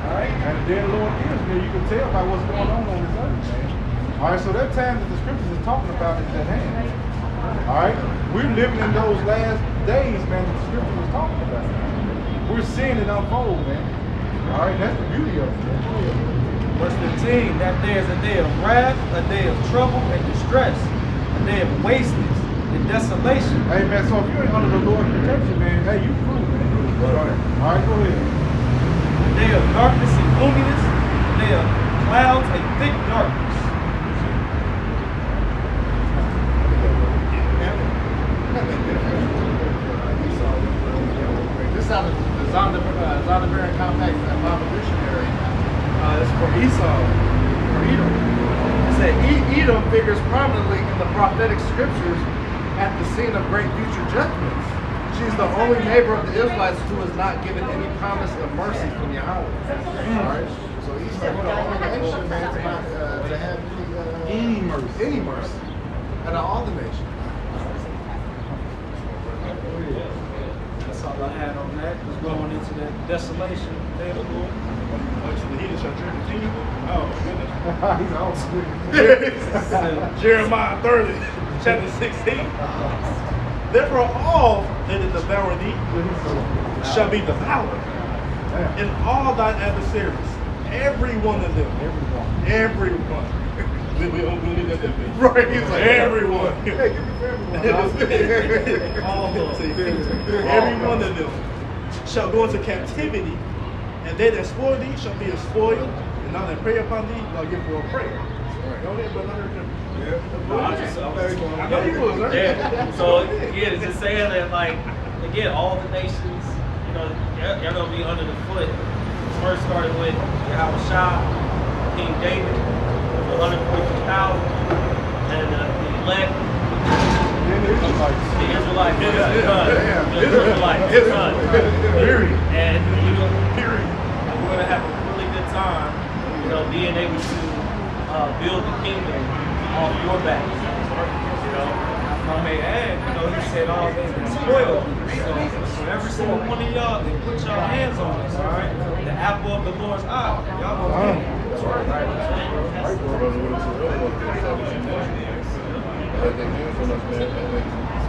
Alright, and the day of the Lord is near. You can tell by what's going on this earth, man. Alright, so that time that the scriptures is talking about is at hand. Alright, we're living in those last days, man, that the scripture was talking about. We're seeing it unfold, man. Alright, that's the beauty of it. Verse 15, that day is a day of wrath, a day of trouble and distress, a day of wasteness and desolation. Hey, man, so if you ain't under the Lord's protection, man, hey, you fool, man. Alright, go ahead. A day of darkness and gloominess, a day of clouds and thick darkness. This is out of the Zondervan Compact Bible Dictionary. It's for Esau, for Edom. It said Edom figures prominently in the prophetic scriptures at the scene of great future judgments. She's the only neighbor of the Israelites who is not given any promise of mercy from Yahweh. All right. So Esau was the only nation, man, to have any mercy out of all the nations. That's all all I had on that was going into that desolation. Day of the Lord. Until the heathen shall drink the kingdom. Oh, goodness. He's all sweet. Jeremiah 30, chapter 16. Therefore all that is devour thee shall be devoured, and all thine adversaries, every one of them, everyone. We need that bit. Right, he's like, everyone. Hey, give me everyone. All of them. Every one of them shall go into captivity, and they that spoil thee shall be a spoil, and now that prey upon thee, thou give for a prey. Go ahead, brother. I know you was, right? Yeah. So again, it's just saying that, like, again, all the nations, you know, they're gonna be under the foot. First started with Yahushua, King David, 143,000, and the elect, the Israelites, Period. and we're gonna have a really good time, you know, being able to build the kingdom off your back. You know, I may add, you know, he said all things that spoil you. So every single one of y'all, they put your hands on us, all right? The apple of the Lord's eye. Y'all gonna get it. That's right.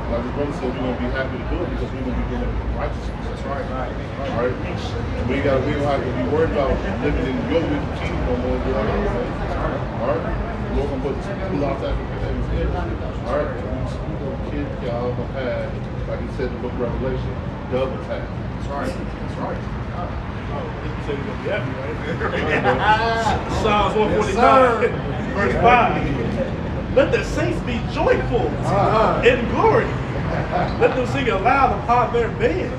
Like the brother said, we're going to be happy to do it because we're going to be doing it with righteousness. That's right. All right. And we don't have to be worried about living in your kingdom no more. All right. Lord going to put the laws out of the all right. Kids, y'all going to have, like he said in the book of Revelation, double tap. That's right. That's right. You said you're going to be happy, right? Psalms 149, verse 5. Let the saints be joyful in glory. Let them sing aloud upon their beds.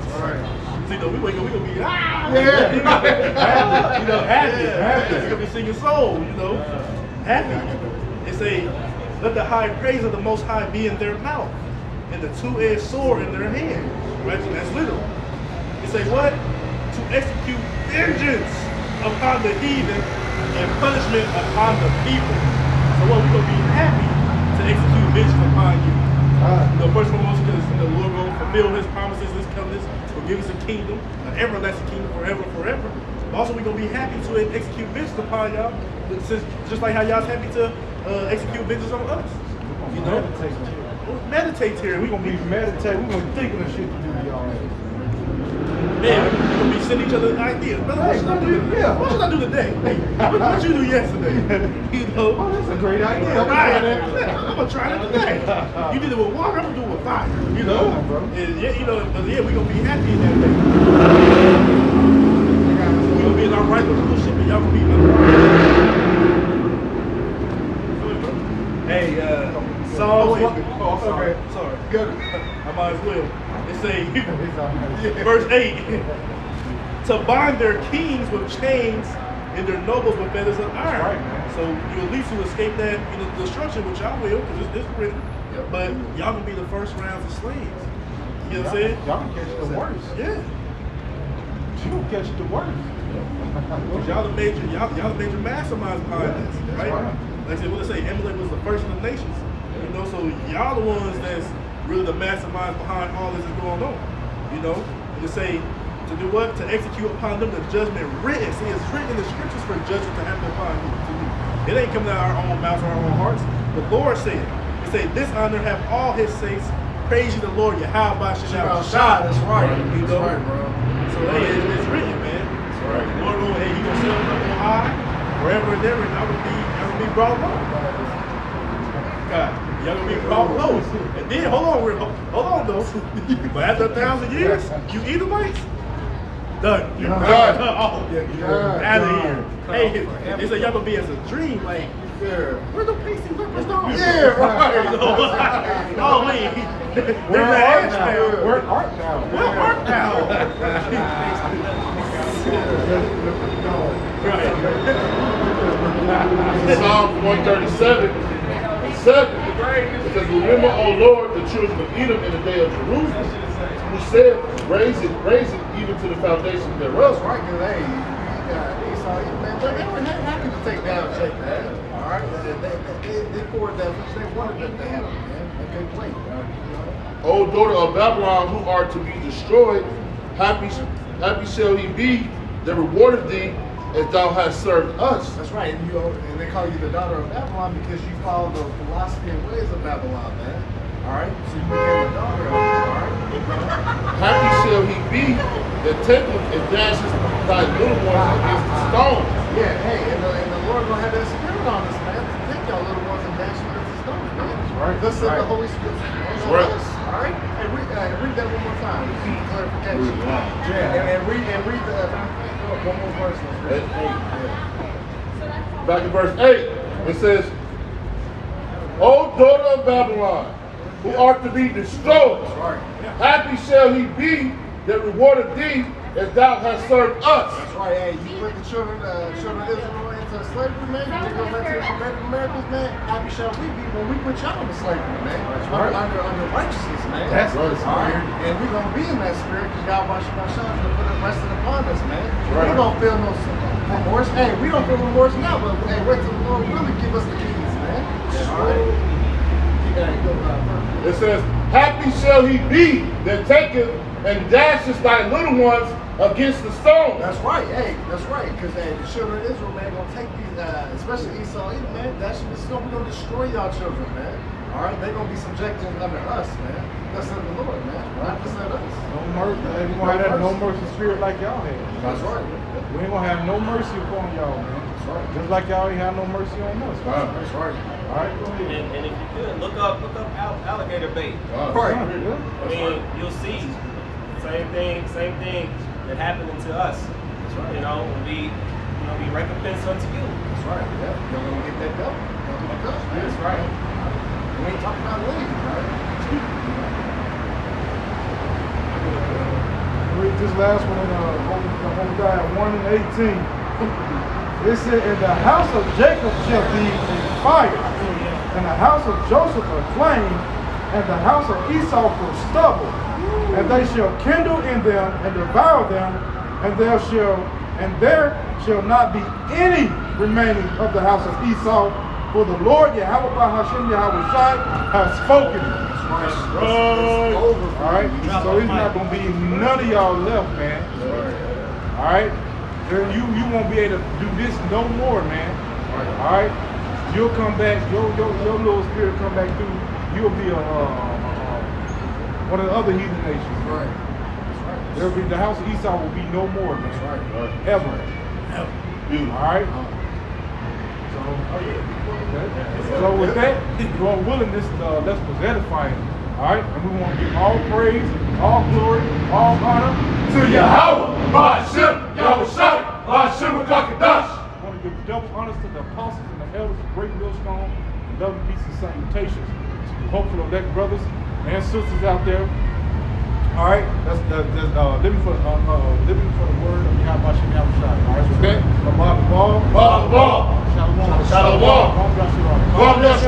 See, we wake up, we gonna be happy. We're gonna be singing soul, you know, happy. It say, let the high praise of the Most High be in their mouth, and the two-edged sword in their hand. Right? So that's literal. It say what? To execute vengeance upon the heathen and punishment upon the people. So what, we're going to be happy to execute vengeance upon you. You know, first and foremost, because the Lord will fulfill his promises, his covenants, will give us a kingdom, an everlasting kingdom forever and forever. But also, we're going to be happy to execute vengeance upon y'all, just like how y'all's happy to execute vengeance on us. You know? Meditate here. We're going to be meditating. We're going to be thinking of shit to do to y'all. Man, we're going to be sending each other ideas. Brother, what should I do? What should I do today? What you do yesterday? You know? Oh, that's a great idea. I'm going to try it today. You did it with water, I'm going to do it with fire. You know? And yeah, you know, but yeah, we're going to be happy in that day. We're going to be in our right relationship, and y'all going to be Hey, Psalms. Okay, sorry. Good. I might as well. It say, verse 8, to bind their kings with chains and their nobles with fetters of iron. Right, so you at least will escape that, you know, destruction, which y'all will, because it's written. Yep. But y'all can be the first rounds of slaves. You know what I'm saying? Y'all can catch the worst. Yeah. You can catch the worst. Y'all the major masterminds behind this, right? Like I said, what they say, Emily was the first in the nations. You know, so y'all the ones that's really the masterminds behind all this is going on. You know, and to say, to do what? To execute upon them the judgment written. See, it's written in the scriptures for judgment to happen upon you. To you. It ain't coming out of our own mouths or our own hearts. The Lord said, it say, this honor have all his saints. Praise you the Lord, Yahweh Shalom. That's right. You know? That's right, bro. So hey, it's written, man. That's right. The Lord going, hey, you gonna sit up on high, forever and ever, and y'all gonna be brought low. God, y'all gonna be brought low. And then, hold on though. But after 1,000 years, you Edomites, done. You're done. Oh, out of here. Hey, they say y'all gonna be as a dream, like, where the pasty weapons gone? Yeah, right. Oh, wait. Where art thou? Where art thou? Where art thou? Psalm 137, 7. It says, remember, O Lord, the children of Edom in the day of Jerusalem, who said, raise it even to the foundation thereof. That's right, because hey, Esau, man, they were happy to take down Jacob. All right, they poured that, which they wanted them to have, man. They couldn't wait. O daughter of Babylon, who are to be destroyed, happy shall he be that rewarded thee as thou hast served us. That's right. And they call you the daughter of Babylon because you follow the philosophy and ways of Babylon, man. All right? So you became a daughter of it, all right? Happy shall he be that taketh and dashes thy little ones against the stone. Yeah, hey, and the Lord will have that spirit on us, man, to take y'all little ones and dash them against the stone, man. That's right. Thus said the Holy Spirit. That's right. All right? Hey, read that one more time. Clarification. Yeah. And read the one more verse. Let's read 8. Back in verse 8, it says, O daughter of Babylon, who art to be destroyed, Right. happy shall he be that rewarded thee as thou hast served us. That's right. Hey, you put the children of Israel into slavery, man. You go back to the Native Americans, man. Happy shall we be when we put y'all into slavery, man. right. Under righteousness, man. That's right. All right. And we're gonna be in that spirit because God washed my sons to put it resting upon us, man. Right. We don't feel no remorse. Hey, we don't feel remorse now, but hey, wait till the Lord really give us the keys, man. All right. You gotta go It says, happy shall he be that taketh and dashes thy little ones against the stone. That's right, hey, that's right. Because hey, the children of Israel, man, gonna take these, especially Esau, man. That's we're gonna destroy y'all children, man. All right, they're gonna be subjected under us, man. That's the Lord, man. Not just us. No mercy. We gonna have that no mercy spirit like y'all had. That's right. We ain't gonna have no mercy upon y'all, man. That's right. Just like y'all ain't have no mercy on us. That's right. All right, go ahead. And if you could, look up alligator bait. Right. I mean, you'll see same thing that happened to us. That's right. You know, be recompense unto you. That's right. Yeah. You're gonna get that belt. You're gonna get that. That's right. We ain't talking about leave, right? Read this last one in Obadiah 1 and 18. It said, and the house of Jacob shall be a fire, and the house of Joseph a flame, and the house of Esau for stubble. And they shall kindle in them and devour them, and there shall not be any remaining of the house of Esau, for the Lord Yahweh Hashem Yahweh Shai has spoken. Right. All right, so it's not gonna be none of y'all left, man. All right, you won't be able to do this no more, man. All right, you'll come back. Your little spirit come back through. You'll be one of the other heathen nations. Right. That's right. There'll be the house of Esau will be no more, man. That's right. Ever. Beautiful. All right. So with that, Lord willing, let's was edifying. All right, and we want to give all praise, all glory, all honor to Yahweh, Hashem, Yahweh Shai, Hashem Kakadash. I want to give double honors to the apostles and the elders of Great Millstone, and love and peace and salutations to the hopeful elect brothers and sisters out there. All right, that's living for the word of Yahweh Hashem, Yahweh Shai. All right, okay. Shalom. Shalom. Shalom. God bless